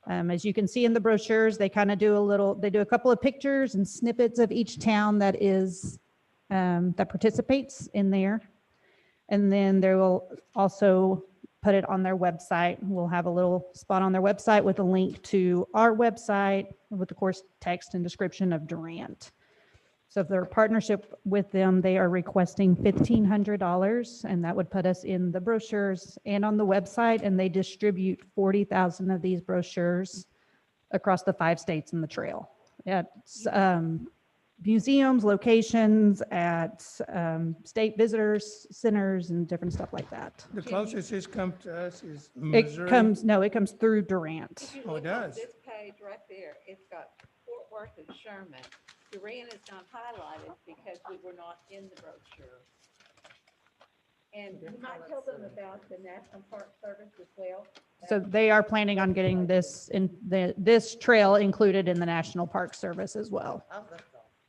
As you can see in the brochures, they kind of do a couple of pictures and snippets of each town that is, that participates in there. And then they will also put it on their website. We'll have a little spot on their website with a link to our website with, of course, text and description of Durant. So if they're a partnership with them, they are requesting $1,500, and that would put us in the brochures and on the website, and they distribute 40,000 of these brochures across the 5 states in the trail. At museums, locations, at state visitors centers, and different stuff like that. The closest it's come to us is It Missouri. comes through Durant. If you Oh, it look on does. this page right there, it's got Fort Worth and Sherman. Durant is not highlighted because we were not in the brochure. And you might tell them about the National Park Service as well. So they are planning on getting this this trail included in the National Park Service as well.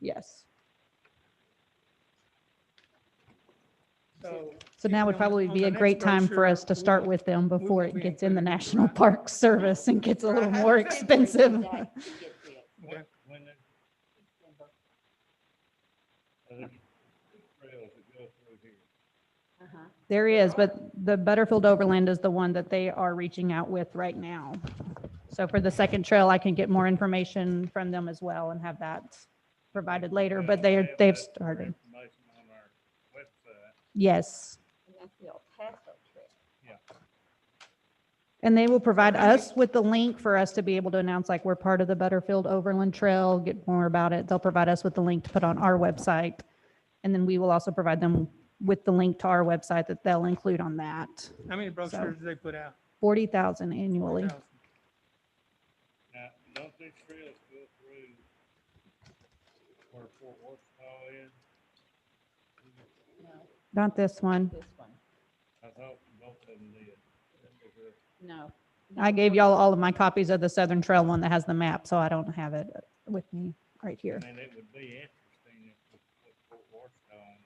Yes. So now would probably on be the a great next time for us to brochure, start we with them before will it be gets in the included, National right? Park Service and gets a little more expensive. To get this. Okay. When there's trails that go through here. Uh-huh. There is, but the Butterfield Overland is the one that they are reaching out with right now. So for the second trail, I can get more information from them as well and have that provided later, but they've started. Information on our website. Yes. And that's the El Paso Trail. And they will provide us with the link for us to be able to announce, like, we're part of the Butterfield Overland Trail, get more about it. They'll provide us with the link to put on our website. And then we will also provide them with the link to our website that they'll include on that. How many brochures do they put out? 40,000 annually. 40,000. Now, don't these trails go through where Fort Washita is? Not this one. This one. I thought both of them did. No. I gave y'all all of my copies of the Southern Trail one that has the map, so I don't have it with me right here. I mean, it would be interesting if we put Fort Washita on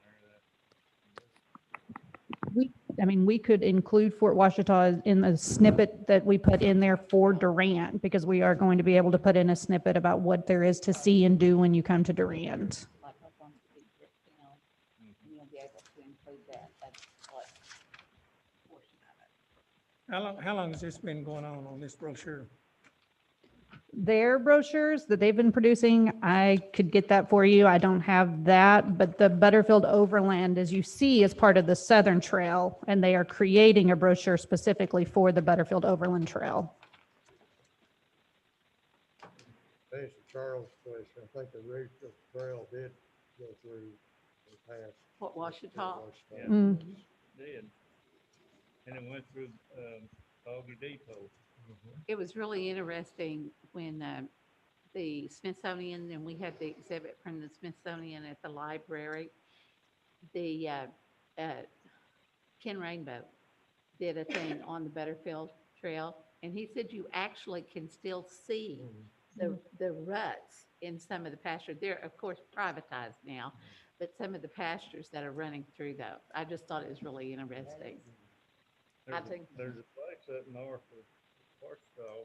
there. We could include Fort Washita in the snippet that we put in there for Durant, because we are going to be able to put in a snippet about what there is to see and do when you come to Durant. Like up on the beach, and you'll be able to include that. That's what portion of it. How long has this been going on this brochure? their brochures that they've been producing. I could get that for you. I don't have that, but the Butterfield Overland, as you see, is part of the Southern Trail, and they are creating a brochure specifically for the Butterfield Overland Trail. To answer Charles' question, I think the route of the trail did go through the past. Fort Washita. Yeah. Mm. Did. And it went through, Boggy Depot. It was really interesting when the Smithsonian, and we had the exhibit from the Smithsonian at the library. The Ken Rainbow did a thing on the Butterfield Trail, and he said you actually can still see the ruts in some of the pastures. They're, of course, privatized now, but some of the pastures that are running through those. I just thought it was really interesting. There's a place up north of Washita.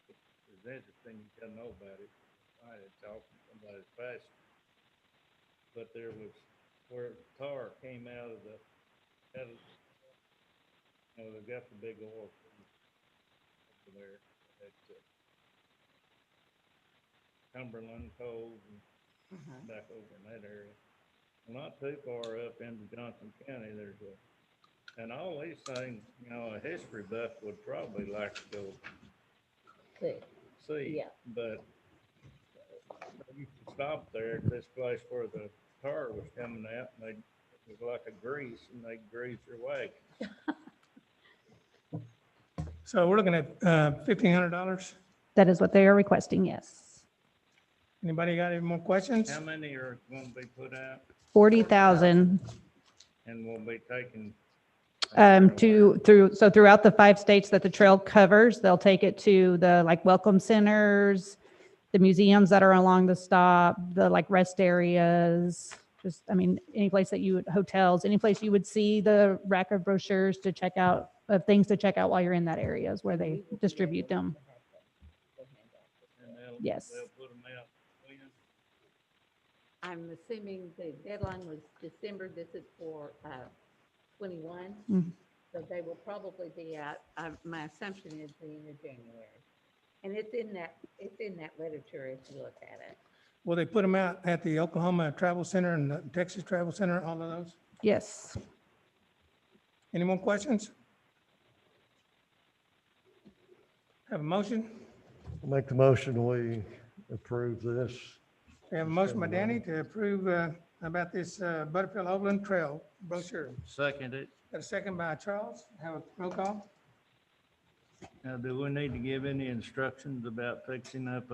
It's interesting, you gotta know about it. It's off somebody's pasture. But there was where tar came out of the, they've got the big oil field over there. It's Cumberland Cove and back over in that area. Not too far up into Johnson County, there's and all these things, a history buff would probably like to go see. Yeah. But you can stop there at this place where the tar was coming out, and it was like a grease, and they grease your wagon. So we're looking at $1,500. That is what they are requesting, yes. Anybody got any more questions? How many are going to be put out 40,000 and will be taken? throughout the 5 states that the trail covers, they'll take it to the welcome centers, the museums that are along the stop, the rest areas, just, any place that you would, hotels, any place you would see the rack of brochures to check out, of things to check out while you're in that area is where they distribute them. And Yes. They'll put them out when? I'm assuming the deadline was December. This is for 21. Mhm. So they will probably be out, my assumption is the end of January. And it's in that literature if you look at it. Will they put them out at the Oklahoma Travel Center and the Texas Travel Center, all of those? Yes. Any more questions? Have a motion? Make the motion, we approve this. We have a motion by Danny to approve about this Butterfield Overland Trail brochure. Second it. Got a second by Charles. Have a roll call. Now, do we need to give any instructions about fixing up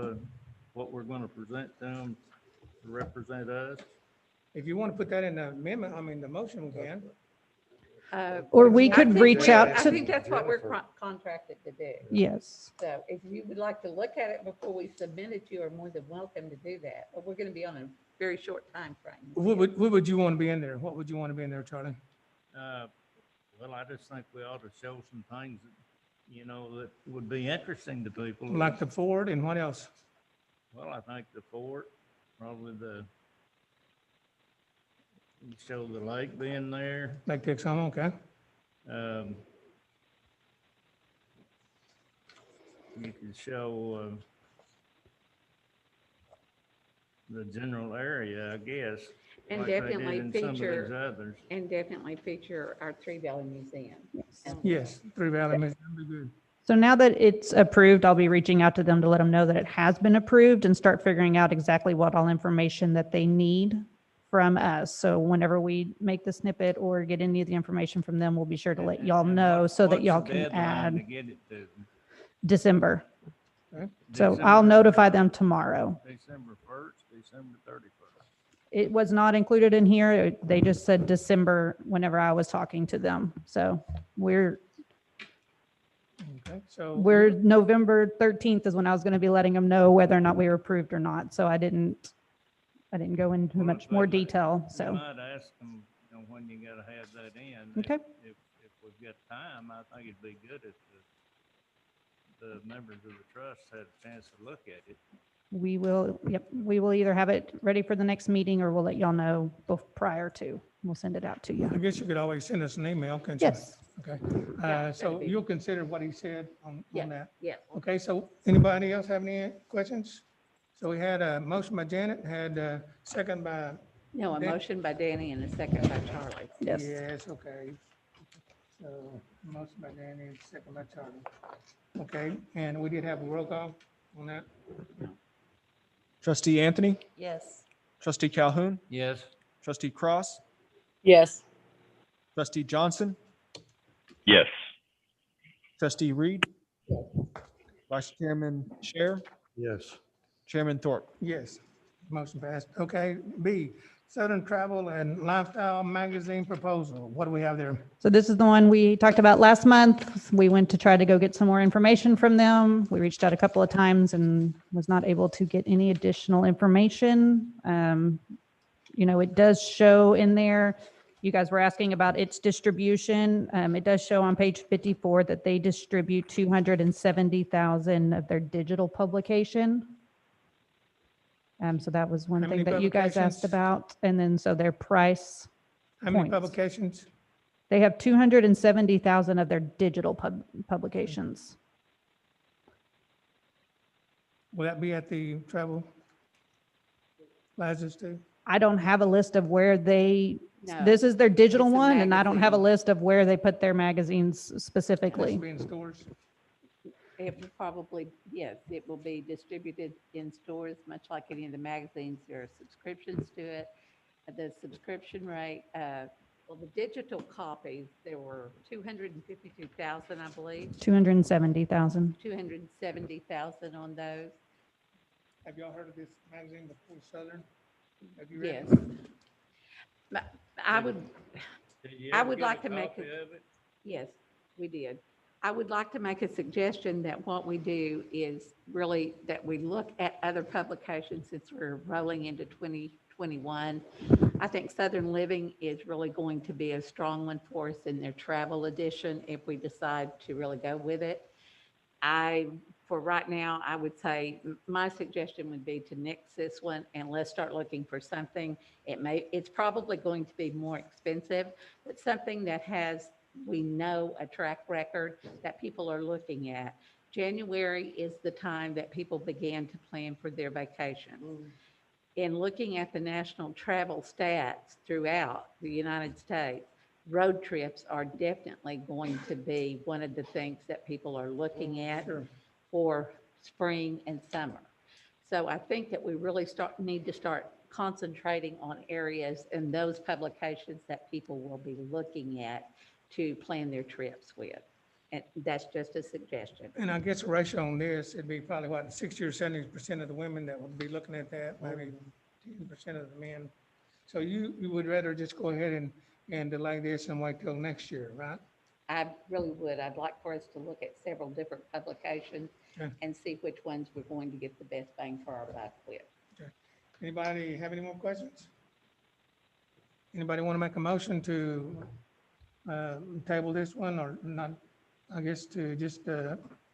what we're going to present to them to represent us? If you want to put that in the amendment, the motion, we can. Or we could I think reach out I to, think that's what we're contracted to do. yes. So if you would like to look at it before we submit it, you are more than welcome to do that. But we're going to be on a very short time frame. What would you want to be in there? What would you want to be in there, Charlie? Well, I just think we ought to show some things that, that would be interesting to people. Like the Ford and what else? Well, I think the fort, probably show the lake being there. Like Texoma, okay. You could show the general area, I guess. And like they did definitely in some of these feature, others. and definitely feature our Three Valley Museum. Yes, Three Valley Museum would be good. So now that it's approved, I'll be reaching out to them to let them know that it has been approved and start figuring out exactly what all information that they need from us. So whenever we make the snippet or get any of the information from them, we'll be sure to let y'all And know so that what's the y'all can deadline add to get it to December. Okay. So December- I'll notify them tomorrow. December 1st, December 31st. It was not included in here. They just said December whenever I was talking to them. So we're Okay, so. November 13th is when I was going to be letting them know whether or not we were approved or not. So I didn't go into Well, much if more they- detail. You So, might ask them, when you gotta have that in. Okay. If we've got time, I think it'd be good if the members of the trust had a chance to look at it. we will either have it ready for the next meeting or we'll let y'all know prior to. We'll send it out to you. I guess you could always send us an email, can't you? Yes. Okay, Yeah, so that'd be- you'll consider what he said on Yes, that? yes. Okay, so anybody else have any questions? So we had a motion by Janet, had a second by, No, a Dan- motion by Danny and a second by Charlie. yes, okay. So motion by Danny, second by Charlie. Okay, and we did have a roll call on that? Trustee Anthony, Yes. trustee Calhoun, Yes. trustee Cross, Yes. trustee Johnson, Yes. trustee Reed, vice chairman Scher, Yes. chairman Thorpe. Yes, motion passed. Okay, B, Southern Travel and Lifestyle Magazine proposal. What do we have there? So this is the one we talked about last month. We went to try to go get some more information from them. We reached out a couple of times and was not able to get any additional information. It does show in there, you guys were asking about its distribution. It does show on page 54 that they distribute 270,000 of their digital publication. So that was one How thing many that you guys asked publications? about. And then so their price, How many Points. publications? they have 270,000 of their digital publications. Will that be at the travel plazas too? I don't have a list of where they, No. this is their digital It's a one, and I don't have a magazine. list of where they put their magazines Has specifically. to be in stores? It will probably, yes, it will be distributed in stores, much like any of the magazines. There are subscriptions to it. The subscription rate, well, the digital copies, there were 252,000, I believe, 270,000. 270,000 on those. Have y'all heard of this magazine before, Southern? Have you read Yes. it? I would, Did you I ever would get a like to make copy it- of it? yes, we did. I would like to make a suggestion that what we do is really that we look at other publications since we're rolling into 2021. I think Southern Living is really going to be a strong one for us in their travel edition if we decide to really go with it. For right now, I would say my suggestion would be to nix this one and let's start looking for something. It's probably going to be more expensive, but something that has, we know, a track record that people are looking at. January is the time that people began to plan for their vacation. In looking at the national travel stats throughout the United States, road trips are definitely going to be one of the things that people are looking at Sure. for spring and summer. So I think that we really need to start concentrating on areas and those publications that people will be looking at to plan their trips with. And that's just a suggestion. And I guess ratio on this, it'd be probably what, 60 or 70% of the women that would be looking at that, maybe 10% of the men. So you would rather just go ahead and delay this and wait till next year, right? I really would. I'd like for us to look at several different publications Okay. and see which ones we're going to get the best bang for our buck with. Anybody have any more questions? Anybody want to make a motion to table this one or not? I guess to just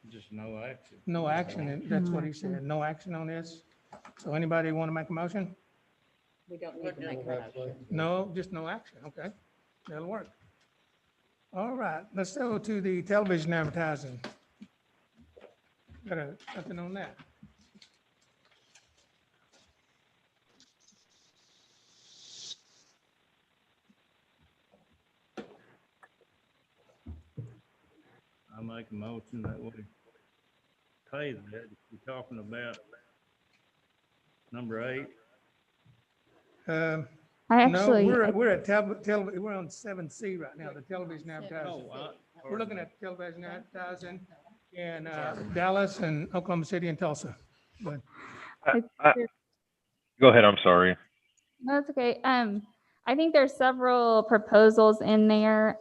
Just no action. no action, and that's what he said, no action on this. So anybody want to make a motion? We don't need to make a motion. No, just no action, okay, that'll work. All right, let's go to the television advertising. Got nothing on that. I make a motion that we pay that. If you're talking about number 8, I No, actually, we're at we're on 7C right now, the television advertising. We're looking at television advertising in Dallas and Oklahoma City and Tulsa. But Go ahead. I'm sorry. No, that's okay. I think there's several proposals in there.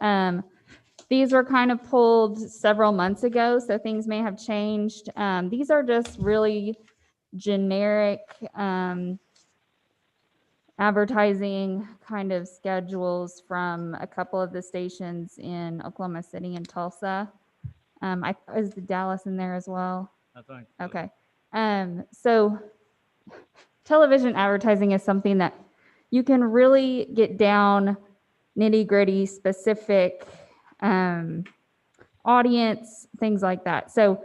These were kind of pulled several months ago, so things may have changed. These are just really generic advertising kind of schedules from a couple of the stations in Oklahoma City and Tulsa. Is Dallas in there as well? I think. so. Okay. So television advertising is something that you can really get down nitty gritty specific audience, things like that. So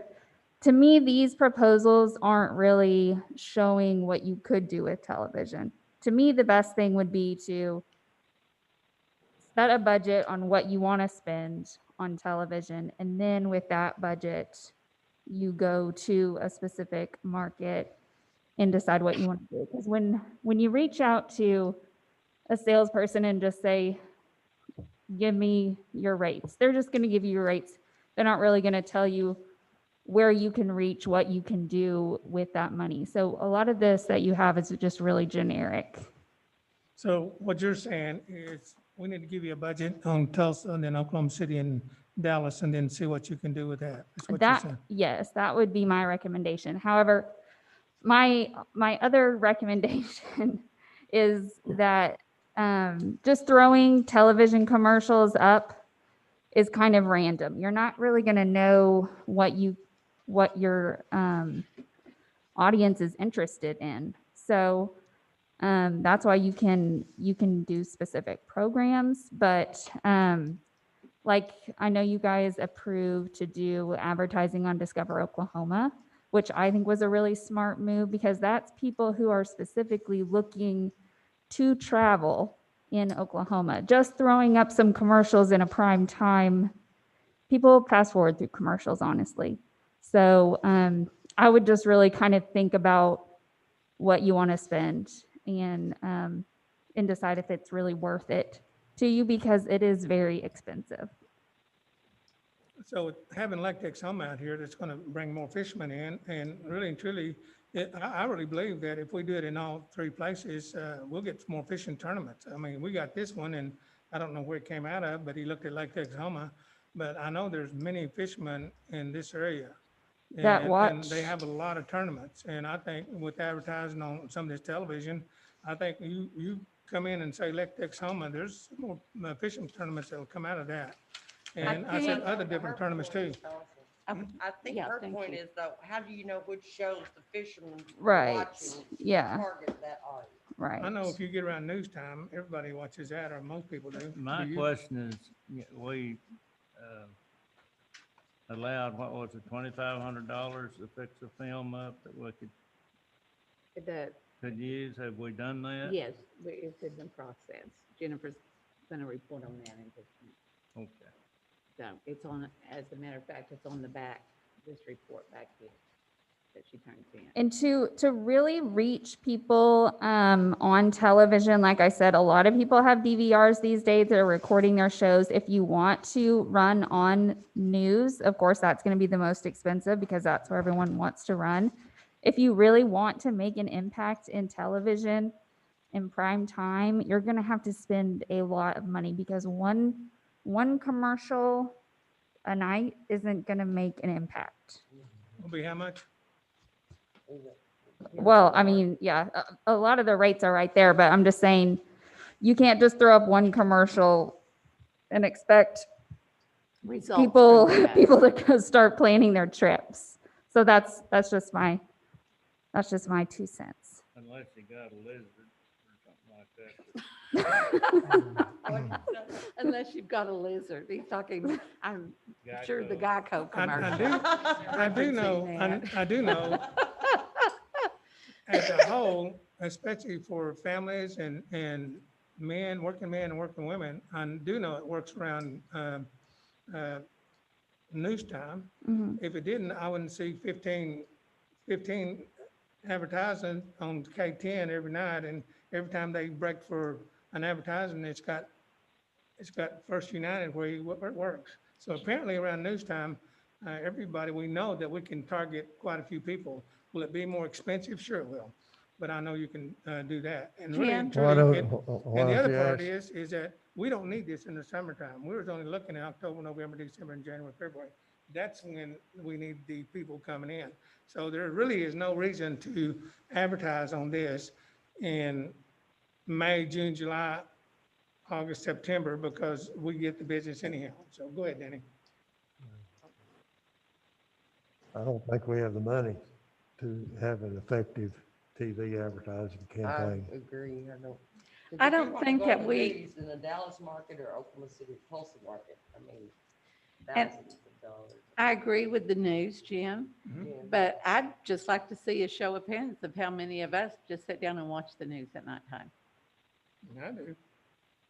to me, these proposals aren't really showing what you could do with television. To me, the best thing would be to set a budget on what you want to spend on television, and then with that budget, you go to a specific market and decide what you want to do. Because when you reach out to a salesperson and just say, give me your rates, they're just going to give you your rates. They're not really going to tell you where you can reach, what you can do with that money. So a lot of this that you have is just really generic. So what you're saying is we need to give you a budget on Tulsa and then Oklahoma City and Dallas and then see what you can do with that. That's what you're That, saying. yes, that would be my recommendation. However, my other recommendation is that just throwing television commercials up is kind of random. You're not really going to know what your audience is interested in. So that's why you can do specific programs, but like I know you guys approved to do advertising on Discover Oklahoma, which I think was a really smart move because that's people who are specifically looking to travel in Oklahoma. Just throwing up some commercials in a prime time, people fast forward through commercials, honestly. So I would just really kind of think about what you want to spend and decide if it's really worth it to you because it is very expensive. So having Lake Texoma out here, that's going to bring more fishermen in, and really and truly, I really believe that if we do it in all three places, we'll get more fishing tournaments. I mean, we got this one, and I don't know where it came out of, but he looked at Lake Texoma, but I know there's many fishermen in this area. And they have a lot of tournaments, and I think with advertising on some of this television, I think you come in and say Lake Texoma, there's more fishing tournaments that'll come out of that. And I said other different tournaments too. I think Yeah, her thank point you. is though, how do you know which shows the fishermen are Right. watching? Yeah. Target that audience. Right. I know if you get around news time, everybody watches that, or most people do. My Do you? question is, we allowed, what was it, $2,500 to fix a film up that we could use? Have we done that? Yes, it's in the process. Jennifer's going to report on that in just a minute. Okay. So it's on, as a matter of fact, it's on the back, this report back here that she turns in. And to really reach people on television, like I said, a lot of people have DVRs these days that are recording their shows. If you want to run on news, of course, that's going to be the most expensive because that's where everyone wants to run. If you really want to make an impact in television in prime time, you're going to have to spend a lot of money because one commercial a night isn't going to make an impact. Will be how much? Well, I mean, yeah, a lot of the rates are right there, but I'm just saying you can't just throw up one commercial and expect Results people from that. to go start planning their trips. So that's just my 2 cents. Unless you got a lizard or something like that. Unless you've got a lizard. He's talking, I'm sure the Geico commercial. I do know, as a whole, especially for families and men, working men and working women, I do know it works around news time. Mhm. If it didn't, I wouldn't see 15 advertising on K10 every night, and every time they break for an advertising, it's got First United where it works. So apparently around news time, everybody, we know that we can target quite a few people. Will it be more expensive? Sure it will. But I know you can do that. And really and Why truly, don't- why and the don't other you part ask- is that we don't need this in the summertime. We was only looking at October, November, December, and January, February. That's when we need the people coming in. So there really is no reason to advertise on this in May, June, July, August, September, because we get the business anyhow. So go ahead, Danny. I don't think we have the money to have an effective TV advertising I campaign. agree. I don't. 'Cause I if you don't wanna think go that to we- news In the Dallas market or Oklahoma City Tulsa market, I mean, And- thousands of dollars. I agree with the news, Jim, Yeah. but I'd just like to see a show of hands of how many of us just sit down and watch the news at nighttime. I do.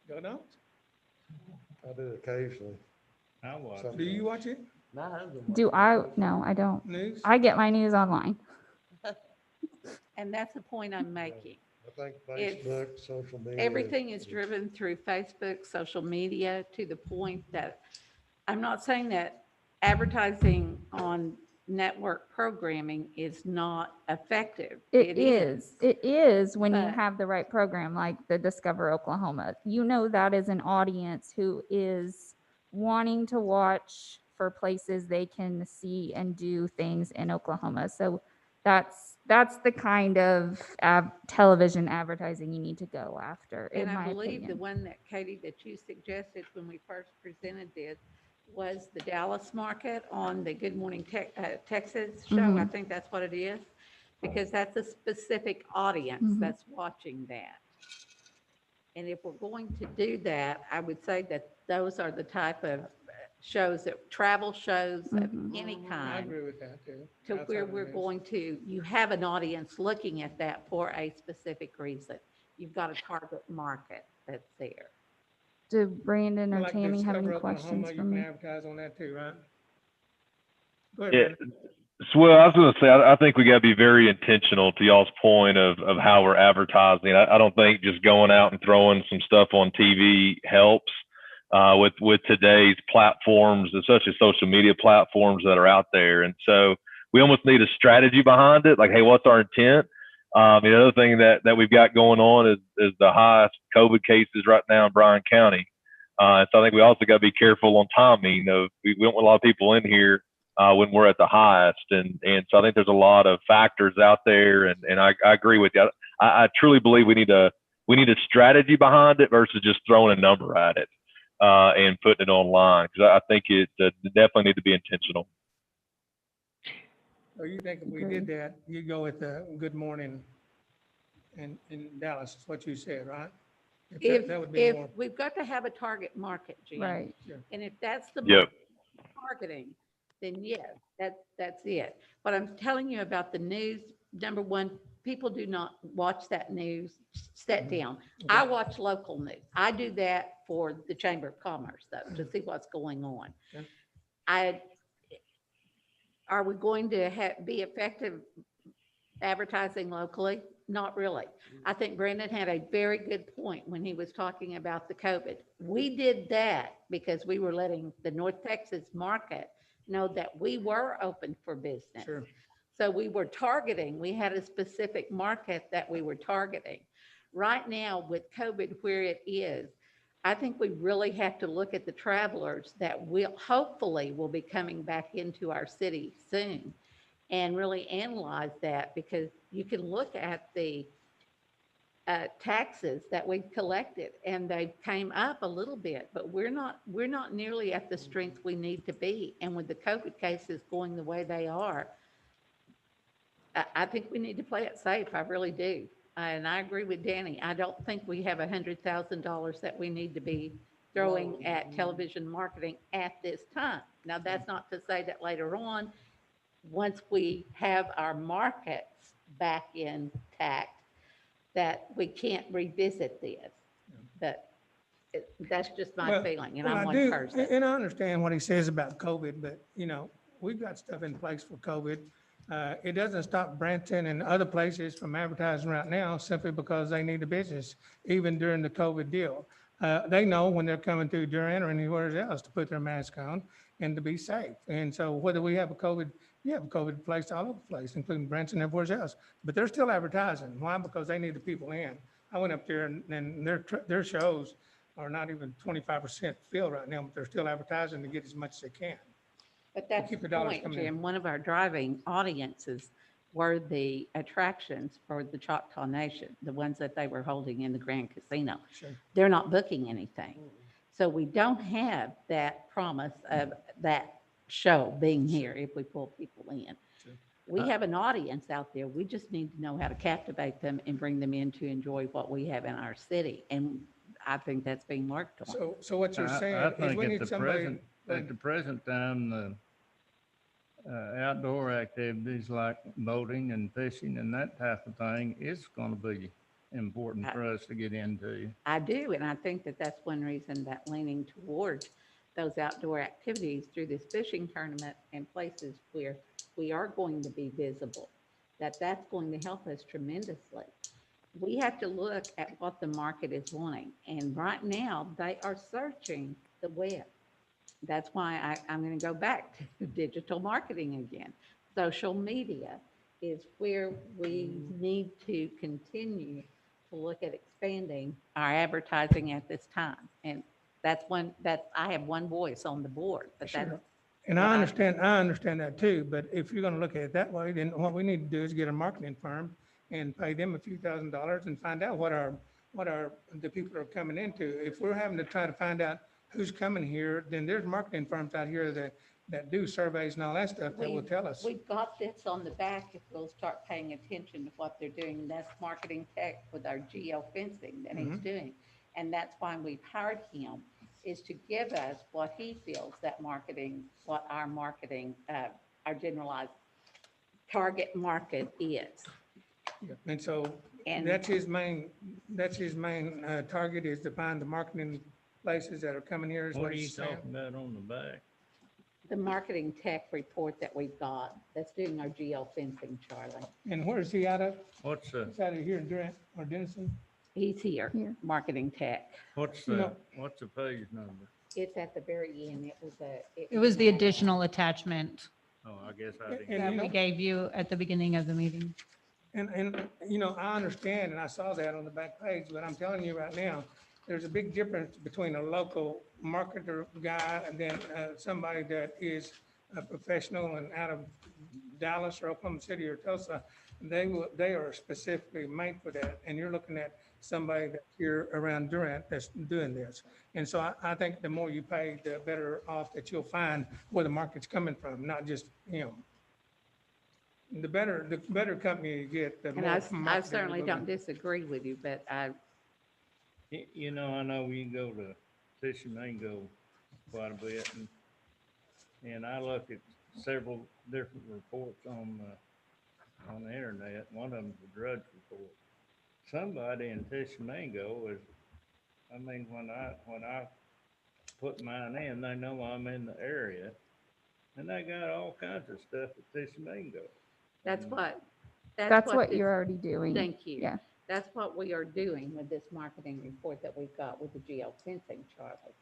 You don't? I do occasionally. I watch. Some- Do you watch it? My husband. Do watches I? No, I don't. News? I get my news online. And that's the point I'm making. I think It's- Facebook, social media. Everything is driven through Facebook, social media, to the point that, I'm not saying that advertising on network programming is not effective. It is. It is when you But- have the right program like the Discover Oklahoma. You know that is an audience who is wanting to watch for places they can see and do things in Oklahoma. So that's the kind of television advertising you need to go after, in And I my believe the opinion. one that, Katie, that you suggested when we first presented this was the Dallas market on the Good Morning Texas show. I Mhm. think that's what it is, because that's a specific audience Mhm. that's watching that. And if we're going to do that, I would say that those are the type of shows, that travel shows of Mhm. any I kind, agree with that too. to Outside where of the we're news. going to, you have an audience looking at that for a specific reason. You've got a target market that's there. Do Brandon or Like Tammy have Discover any Oklahoma, questions you for can me? advertise on that too, right? Go ahead, Yeah. Brandon. So, well, I was going to say, I think we got to be very intentional to y'all's point of how we're advertising. I don't think just going out and throwing some stuff on TV helps with today's platforms, especially social media platforms that are out there. And so we almost need a strategy behind it. Like, hey, what's our intent? The other thing that we've got going on is the highest COVID cases right now in Bryan County. So I think we also got to be careful on timing. We don't want a lot of people in here when we're at the highest. And so I think there's a lot of factors out there, and I agree with you. I truly believe we need a strategy behind it versus just throwing a number at it and putting it online, because I think it definitely need to be intentional. So you think if we did that, you go with the Good Morning in Dallas, is what you said, right? That would be If more. we've got to have a target market, Jim. Right. And if that's the Yep. targeting, then yes, that's it. But I'm telling you about the news, number one, people do not watch that news, sit down. I watch local news. I do that for the Chamber of Commerce, though, to see what's going on. Okay. Are we going to be effective advertising locally? Not really. I think Brandon had a very good point when he was talking about the COVID. We did that because we were letting the North Texas market know that we were open for business. Sure. So we were targeting, we had a specific market that we were targeting. Right now with COVID where it is, I think we really have to look at the travelers that hopefully will be coming back into our city soon, and really analyze that, because you can look at the taxes that we've collected, and they came up a little bit, but we're not nearly at the strength we need to be. And with the COVID cases going the way they are, I think we need to play it safe. I really do. And I agree with Danny. I don't think we have $100,000 that we need to be throwing at television marketing at this time. Now, that's not to say that later on, once we have our markets back intact, that we can't revisit this. But that's just my Well, feeling, and well, I'm I one do, person. and I understand what he says about COVID, but, we've got stuff in place for COVID. It doesn't stop Branson and other places from advertising right now simply because they need the business, even during the COVID deal. They know when they're coming through Durant or anywhere else to put their mask on and to be safe. And so whether we have a COVID, you have a COVID place all over the place, including Branson and everywhere else, but they're still advertising. Why? Because they need the people in. I went up there and their shows are not even 25% filled right now, but they're still advertising to get as much as they can. But that's keep the the dollars point, coming in. Jim. One of our driving audiences were the attractions for the Choctaw Nation, the ones that they were holding in the Grand Casino. Sure. They're not booking anything. So we don't have that promise of that show being here if we pull people in. Sure. We have an audience out there. We just need to know how to captivate them and bring them in to enjoy what we have in our city. And I think that's being worked on. So what you're I saying is think we at need the somebody. present, at the present time, the outdoor activities like boating and fishing and that type of thing is going to be important for us to get into. I do, and I think that that's one reason that leaning towards those outdoor activities through this fishing tournament and places where we are going to be visible, that's going to help us tremendously. We have to look at what the market is wanting, and right now they are searching the web. That's why I'm going to go back to digital marketing again. Social media is where we need to continue to look at expanding our advertising at this time. And that's I have one voice on the board, but that's. Sure. And I understand that too, but if you're gonna look at it that way, then what we need to do is get a marketing firm and pay them a few $1,000s and find out what the people are coming into. If we're having to try to find out who's coming here, then there's marketing firms out here that do surveys and all that stuff that will tell us. We've got this on the back if we'll start paying attention to what they're doing. That's marketing tech with our geofencing that he's doing. And that's why we've hired him, is to give us what he feels that marketing, what our marketing, our generalized target market is. Yeah. And so And that's his main target, is to find the marketing places that are coming here. Is What are he's you saying. talking about on the back? the marketing tech report that we've got that's doing our geofencing, Charlie. And where is he out of? What's the, He's out of here in Durant or Denison? He's here, marketing tech. what's You the, know- what's the page number? It's at the very end. It was the additional attachment Oh, I guess I didn't. And that you we know- gave you at the beginning of the meeting. And, I understand, and I saw that on the back page, but I'm telling you right now, there's a big difference between a local marketer guy and then somebody that is a professional and out of Dallas or Oklahoma City or Tulsa. They are specifically made for that. And you're looking at somebody that's here around Durant that's doing this. And so I think the more you pay, the better off that you'll find where the market's coming from, not just, the better company you get, the And more. I marketing certainly will don't be. disagree with you, but I know we can go to Fishing Mango quite a bit, and I look at several different reports on the internet. One of them's a Drudge report. Somebody in Fishing Mango when I put mine in, they know I'm in the area, and they got all kinds of stuff at Fishing Mango. that's what. That's what this- you're already doing. Thank you. Yeah. That's what we are doing with this marketing report that we've got with the geofencing, Charlie.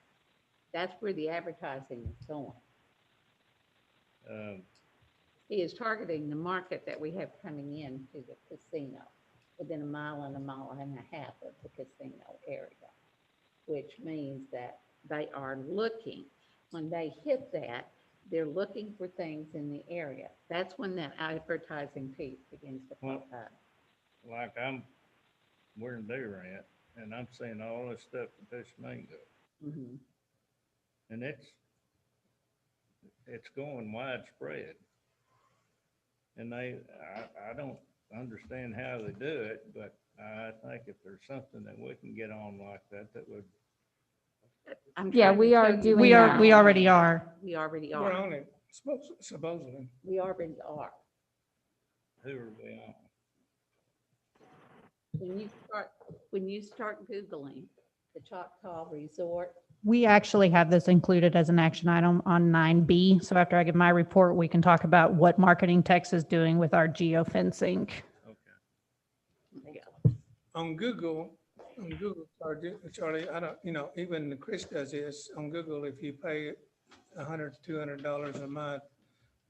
That's where the advertising is going. He is targeting the market that we have coming into the casino within a mile and a half of the casino area, which means that they are looking, when they hit that, they're looking for things in the area. That's when that advertising piece begins to pop up. Like we're in Durant, and I'm seeing all this stuff at Fishing Mango, Mhm. and it's going widespread. And I don't understand how they do it, but I think if there's something that we can get on like that, that would. I'm Yeah, trying to we are show you doing We now. are, we already are. We already We're are. on it, supposedly. We already are. Who are we on? When you start Googling the Choctaw Resort, We actually have this included as an action item on 9B. So after I give my report, we can talk about what marketing text is doing with our geofencing. Okay. On Google, Charlie, I don't, even Chris does this on Google. If you pay $100 to $200 a month,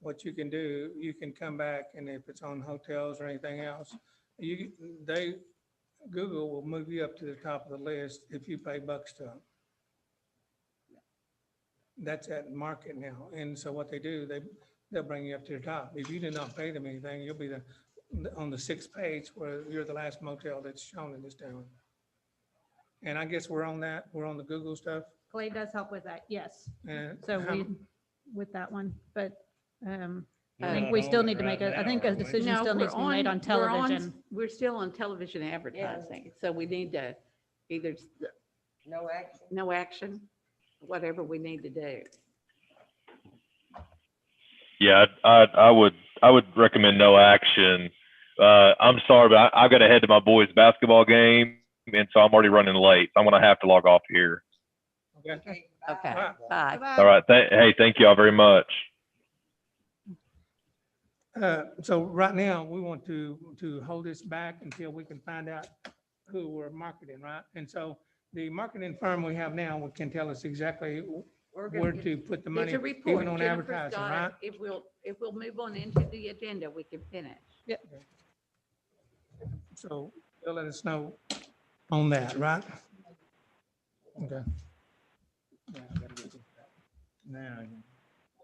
what you can do, you can come back, and if it's on hotels or anything else, Google will move you up to the top of the list if you pay bucks to them. That's at market now. And so what they do, they'll bring you up to the top. If you do not pay them anything, you'll be on the 6th page where you're the last motel that's shown in this town. And I guess we're on that. We're on the Google stuff. Clay does help with that, yes. And So with that one, but I think we still need to make a, I think a decision No, still needs to be made on television. We're still on television advertising, so we need to either, No action. no action, whatever we need to do. Yeah, I would recommend no action. I'm sorry, but I got to head to my boys' basketball game, and so I'm already running late. I'm gonna have to log off here. Okay. Okay, All right. bye. Bye-bye. All right. Hey, thank you all very much. So right now, we want to hold this back until we can find out who we're marketing, right? And so the marketing firm we have now can tell us exactly We're gonna where get- to put the There's money, a report. even on Jennifer's advertising, got it. right? If we'll move on into the agenda, we can finish. So they'll let us know on that, right? Okay. Yeah, I gotta get this back. Now,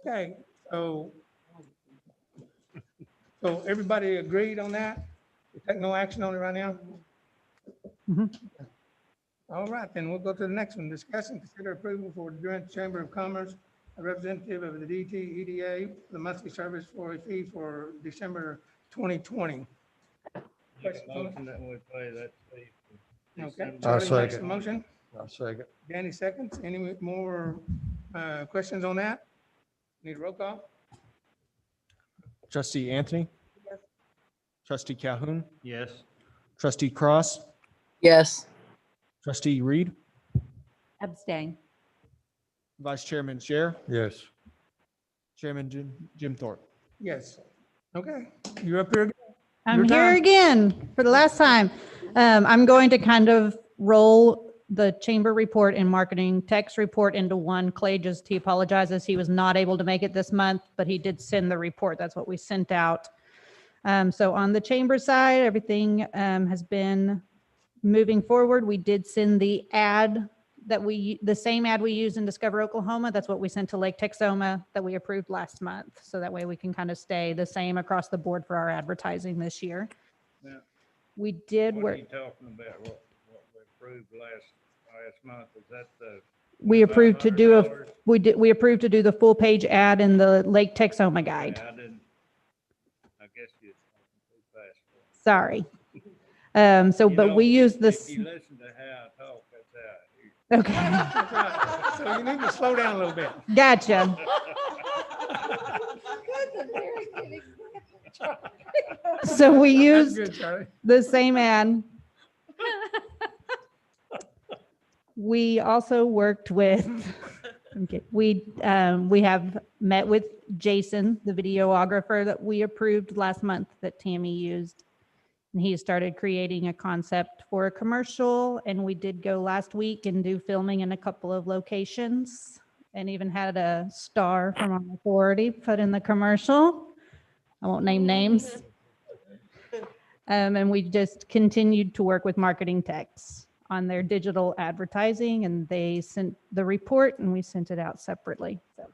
okay, so everybody agreed on that? We take no action on it right now? All right, then we'll go to the next one. Discuss and consider approval for the Durant Chamber of Commerce, a representative of the DTEDA, the monthly service for a fee for December 2020. Make a motion that we pay that fee for Okay, December. Charlie makes the second. motion. I'll second. Danny seconds. Any more questions on that? Need a roll call? Trustee Anthony? Trustee Calhoun? Yes. Trustee Cross? Yes. Trustee Reed? Abstain. Vice Chairman Scher? Yes. Chairman Jim Thorpe? Yes. Okay, you're up here again. I'm Your here time. again for the last time. I'm going to kind of roll the chamber report and marketing text report into one. Clay he apologizes. He was not able to make it this month, but he did send the report. That's what we sent out. So on the chamber side, everything has been moving forward. We did send the ad the same ad we used in Discover Oklahoma. That's what we sent to Lake Texoma that we approved last month. So that way we can kind of stay the same across the board for our advertising this year. Yeah. We did What are work, you talking about? What we approved last month? Is that the? we approved to do $500? we approved to do the full page ad in the Lake Texoma guide. Yeah, I guess you're talking too fast. Sorry. You But know, we use this. If you listen to how I talk, that's how. Okay. That's right. So you need to slow down a little bit. Gotcha. So we That's used good, Charlie. the same ad. We also worked with, okay, we have met with Jason, the videographer that we approved last month that Tammy used. And he started creating a concept for a commercial, and we did go last week and do filming in a couple of locations and even had a star from our authority put in the commercial. I won't name names. And we just continued to work with marketing techs on their digital advertising, and they sent the report and we sent it out separately. So,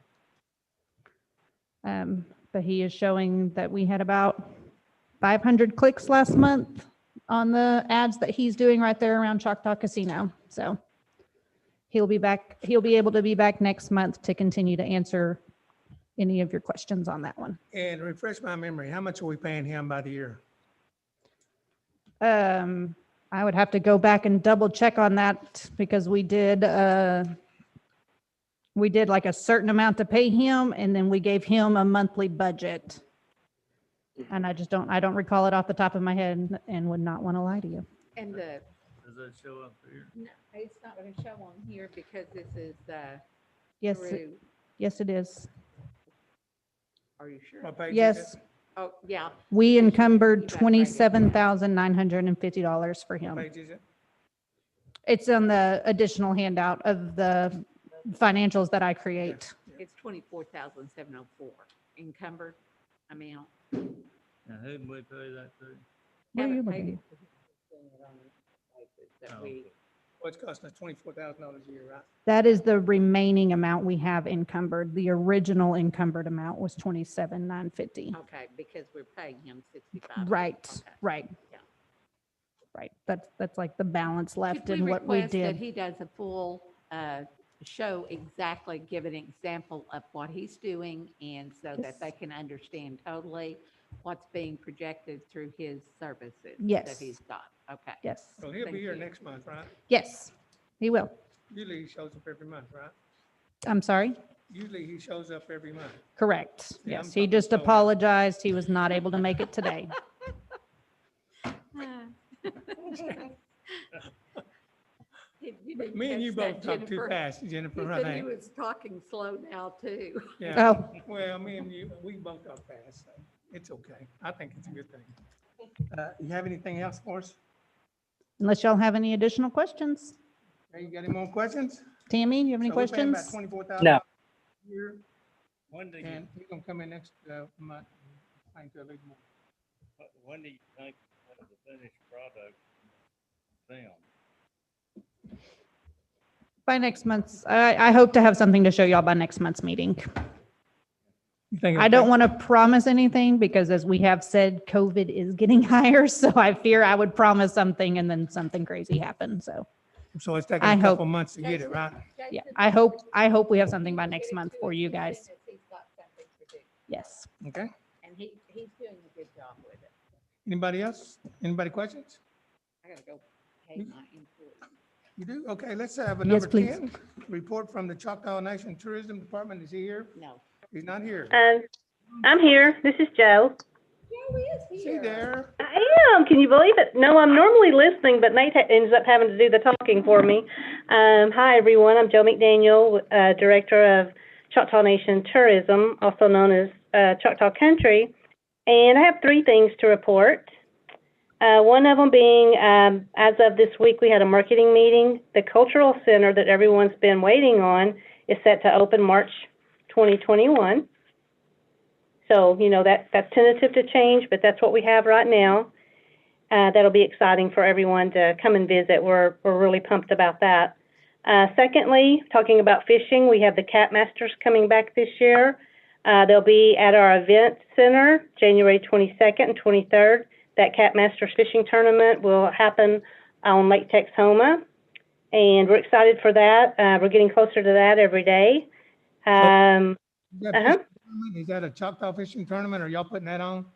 but he is showing that we had about 500 clicks last month on the ads that he's doing right there around Choctaw Casino. So he'll be back. He'll be able to be back next month to continue to answer any of your questions on that one. And refresh my memory, how much are we paying him by the year? I would have to go back and double check on that because we did like a certain amount to pay him, and then we gave him a monthly budget. And I don't recall it off the top of my head and would not want to lie to you. And Does that show up here? no, it's not going to show on here because this is Yes, through. yes, it is. Are you sure? What page is Yes, it? Oh, yeah. we Because encumbered you got it right in there. $27,950 for What him. page is it? It's on the additional handout of the financials that I create. It's 24,704 encumbered amount. Now, who did we pay that to? What are you Haven't looking paid at? that Oh, we- okay. What's costing us $24,000 a year, right? That is the remaining amount we have encumbered. The original encumbered amount was $27,950. Okay, because we're paying him 65. Right, Okay. right. Yeah. Right. That's like the balance left Could in what we request that did. he does a full show exactly, give an example of what he's doing, and so that they can understand totally what's being projected through his services that Yes. he's got. Okay. Yes. So he'll be Thank here you. next month, right? Yes, he will. Usually he shows up every month, right? I'm sorry? Usually he shows up every month. Correct. Yeah, I'm Yes, he talking just slow now. apologized. He was not able to make it today. Me and you both talk too Jennifer. fast, Jennifer, He right? said he was talking slow now, too. Yeah, Oh. well, me and you, we both talk fast, so it's okay. I think it's a good thing. You have anything else for us? Unless y'all have any additional questions. Hey, you got any more questions? Tammy, you have any So we're paying about questions? $24,000 No. a year, When do you, and he's gonna come in next month and explain to a little more. when do you think the finished product film? By next month's, I hope to have something to show y'all by next month's meeting. You think I don't want to promise anything because as we have said, COVID is getting higher. So I fear I would promise something and then something crazy happens. So So it's taking I a hope- couple months to get it, right? yeah, I hope we have something by next month for you guys. He's got something to do, Yes. Okay. and he's doing a good job with it. Anybody else? Anybody questions? I gotta go pay my employees. You do? Okay, let's have a Yes, number please. 10. Report from the Choctaw Nation Tourism Department. Is he here? No. He's not here. I'm here. This is Joe. Joe is Is he there? I am. Can you believe it? No, I'm normally listening, but Nate ends up having to do the talking for me. Hi, everyone. I'm Joe McDaniel, Director of Choctaw Nation Tourism, also known as Choctaw Country. And I have 3 things to report. One of them being, as of this week, we had a marketing meeting. The Cultural Center that everyone's been waiting on is set to open March 2021. So, that's tentative to change, but that's what we have right now. That'll be exciting for everyone to come and visit. We're really pumped about that. Secondly, talking about fishing, we have the Cat Masters coming back this year. They'll be at our event center January 22nd and 23rd. That Cat Masters fishing tournament will happen on Lake Texoma, and we're excited for that. We're getting closer to that every day. Is that a Choctaw fishing tournament, or y'all putting that on?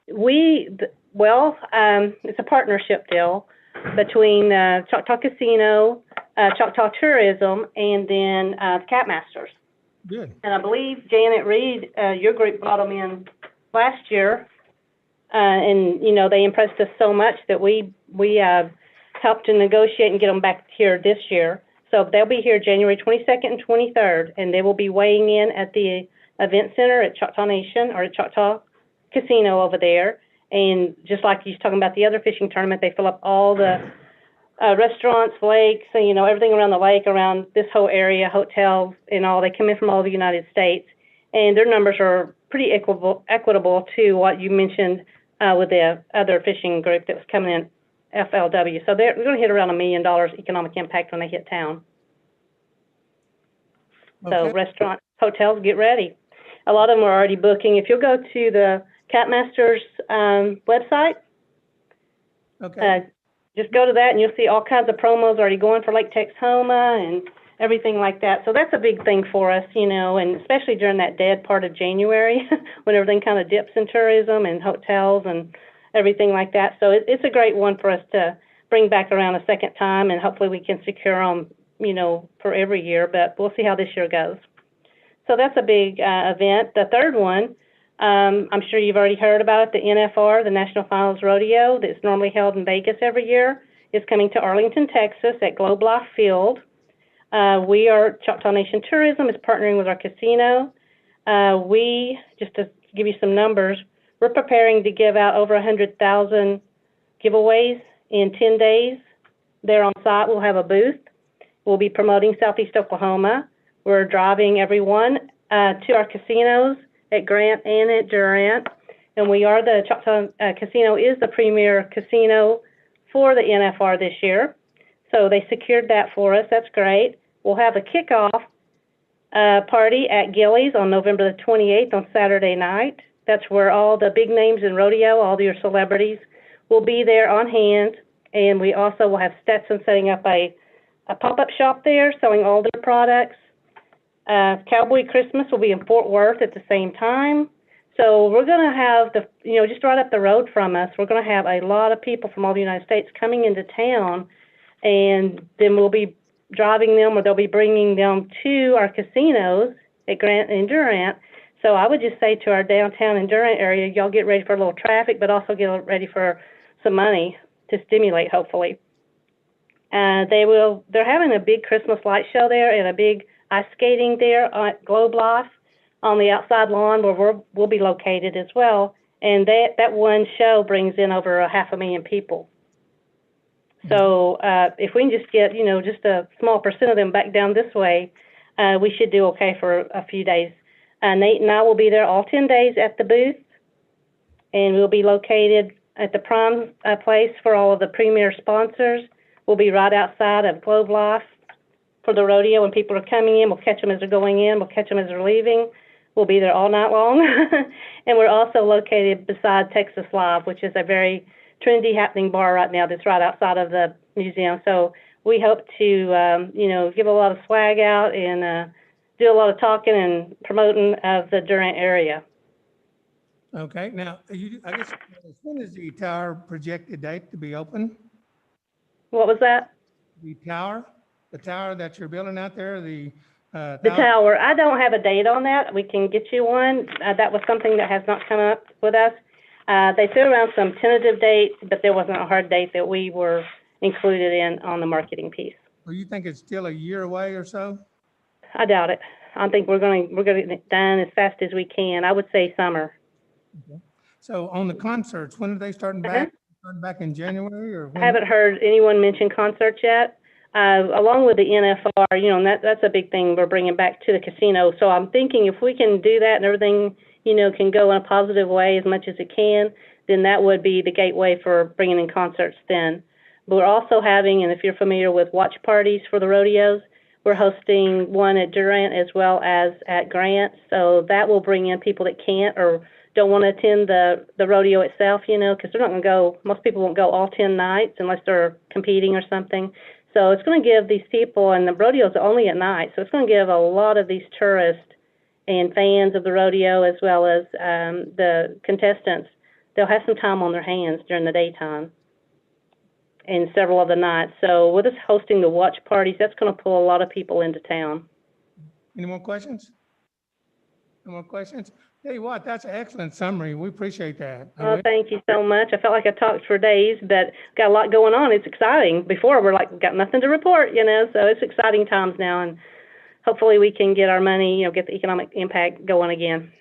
It's a partnership deal between Choctaw Casino, Choctaw Tourism, and then the Cat Masters. Good. And I believe Janet Reed, your group brought them in last year, and they impressed us so much that we helped to negotiate and get them back here this year. So they'll be here January 22nd and 23rd, and they will be weighing in at the event center at Choctaw Nation or at Choctaw Casino over there. And just like you was talking about the other fishing tournament, they fill up all the restaurants, lakes, and, everything around the lake, around this whole area, hotels and all. They come in from all over the United States, and their numbers are pretty equitable to what you mentioned with the other fishing group that was coming in, FLW. So we're going to hit around $1 million economic impact when they hit town. So Okay. restaurants, hotels, get ready. A lot of them are already booking. If you'll go to the Cat Masters website, Okay. just go to that and you'll see all kinds of promos already going for Lake Texoma and everything like that. So that's a big thing for us, and especially during that dead part of January when everything kind of dips in tourism and hotels and everything like that. So it's a great one for us to bring back around a second time, and hopefully we can secure them, for every year, but we'll see how this year goes. So that's a big event. The third one, I'm sure you've already heard about it, the NFR, the National Finals Rodeo, that's normally held in Vegas every year, is coming to Arlington, Texas at Globe Life Field. Choctaw Nation Tourism is partnering with our casino. Just to give you some numbers, we're preparing to give out over 100,000 giveaways in 10 days. There on site, we'll have a booth. We'll be promoting Southeast Oklahoma. We're driving everyone to our casinos at Grant and at Durant. And the Choctaw Casino is the premier casino for the NFR this year. So they secured that for us. That's great. We'll have a kickoff party at Gillies on November the 28th on Saturday night. That's where all the big names in rodeo, all your celebrities, will be there on hand. And we also will have Stetson setting up a a pop-up shop there selling all their products. Cowboy Christmas will be in Fort Worth at the same time. So we're going to have just right up the road from us, we're going to have a lot of people from all the United States coming into town, and then we'll be driving them, or they'll be bringing them to our casinos at Grant and Durant. So I would just say to our downtown and Durant area, y'all get ready for a little traffic, but also get ready for some money to stimulate, hopefully. They're having a big Christmas light show there and a big ice skating there at Globe Life on the outside lawn where we'll be located as well. And that one show brings in over 500,000 people. So if we can just get, just a small percent of them back down this way, we should do okay for a few days. Nate and I will be there all 10 days at the booth, and we'll be located at the prime place for all of the premier sponsors. We'll be right outside of Globe Life for the rodeo. When people are coming in, we'll catch them as they're going in, we'll catch them as they're leaving. We'll be there all night long. And we're also located beside Texas Live, which is a very trendy happening bar right now that's right outside of the museum. So we hope to, give a lot of swag out and do a lot of talking and promoting of the Durant area. Okay, now, I guess, when is the tower projected date to be open? What was that? The tower that you're building out there, the tower. I don't have a date on that. We can get you one. That was something that has not come up with us. They threw around some tentative dates, but there wasn't a hard date that we were included in on the marketing piece. Well, you think it's still a year away or so? I doubt it. I think we're going to get it done as fast as we can. I would say summer. Okay. So on the concerts, when are they starting back? Starting back in January, or when? I haven't heard anyone mention concerts yet. Along with the NFR, and that's a big thing we're bringing back to the casino. So I'm thinking if we can do that and everything, can go in a positive way as much as it can, then that would be the gateway for bringing in concerts then. But we're also having, and if you're familiar with watch parties for the rodeos, we're hosting one at Durant as well as at Grant. So that will bring in people that can't or don't want to attend the rodeo itself, because they're not going to go, most people won't go all 10 nights unless they're competing or something. So it's going to give these people, and the rodeo's only at night, so it's going to give a lot of these tourists and fans of the rodeo as well as the contestants, they'll have some time on their hands during the daytime and several of the nights. So with us hosting the watch parties, that's going to pull a lot of people into town. Any more questions? No more questions? Tell you what, that's an excellent summary. We appreciate that. Oh, thank you so much. I felt like I talked for days, but got a lot going on. It's exciting. Before, we're like, got nothing to report, so it's exciting times now, and hopefully we can get our money, get the economic impact going again.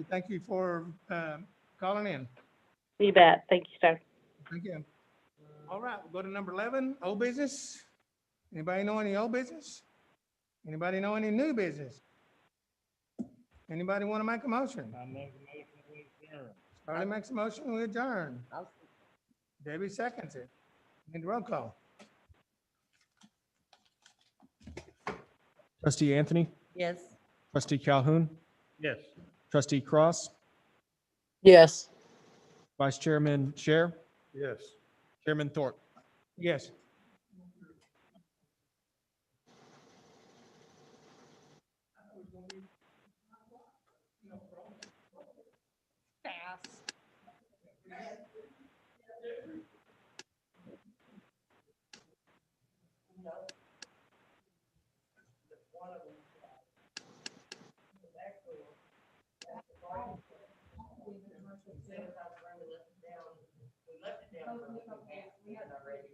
Thank you for calling in. You bet. Thank you, sir. Thank you. All right, we'll go to number 11, old business. Anybody know any old business? Anybody know any new business? Anybody want to make a motion? I make a motion to adjourn. Charlie makes a motion, we adjourn. Debbie seconds it. Need a roll call. Trustee Anthony, Yes. Trustee Calhoun, Yes. Trustee Cross, Yes. Vice Chairman Scher, Yes. Chairman Thorpe. Yes. We left it down. We had already.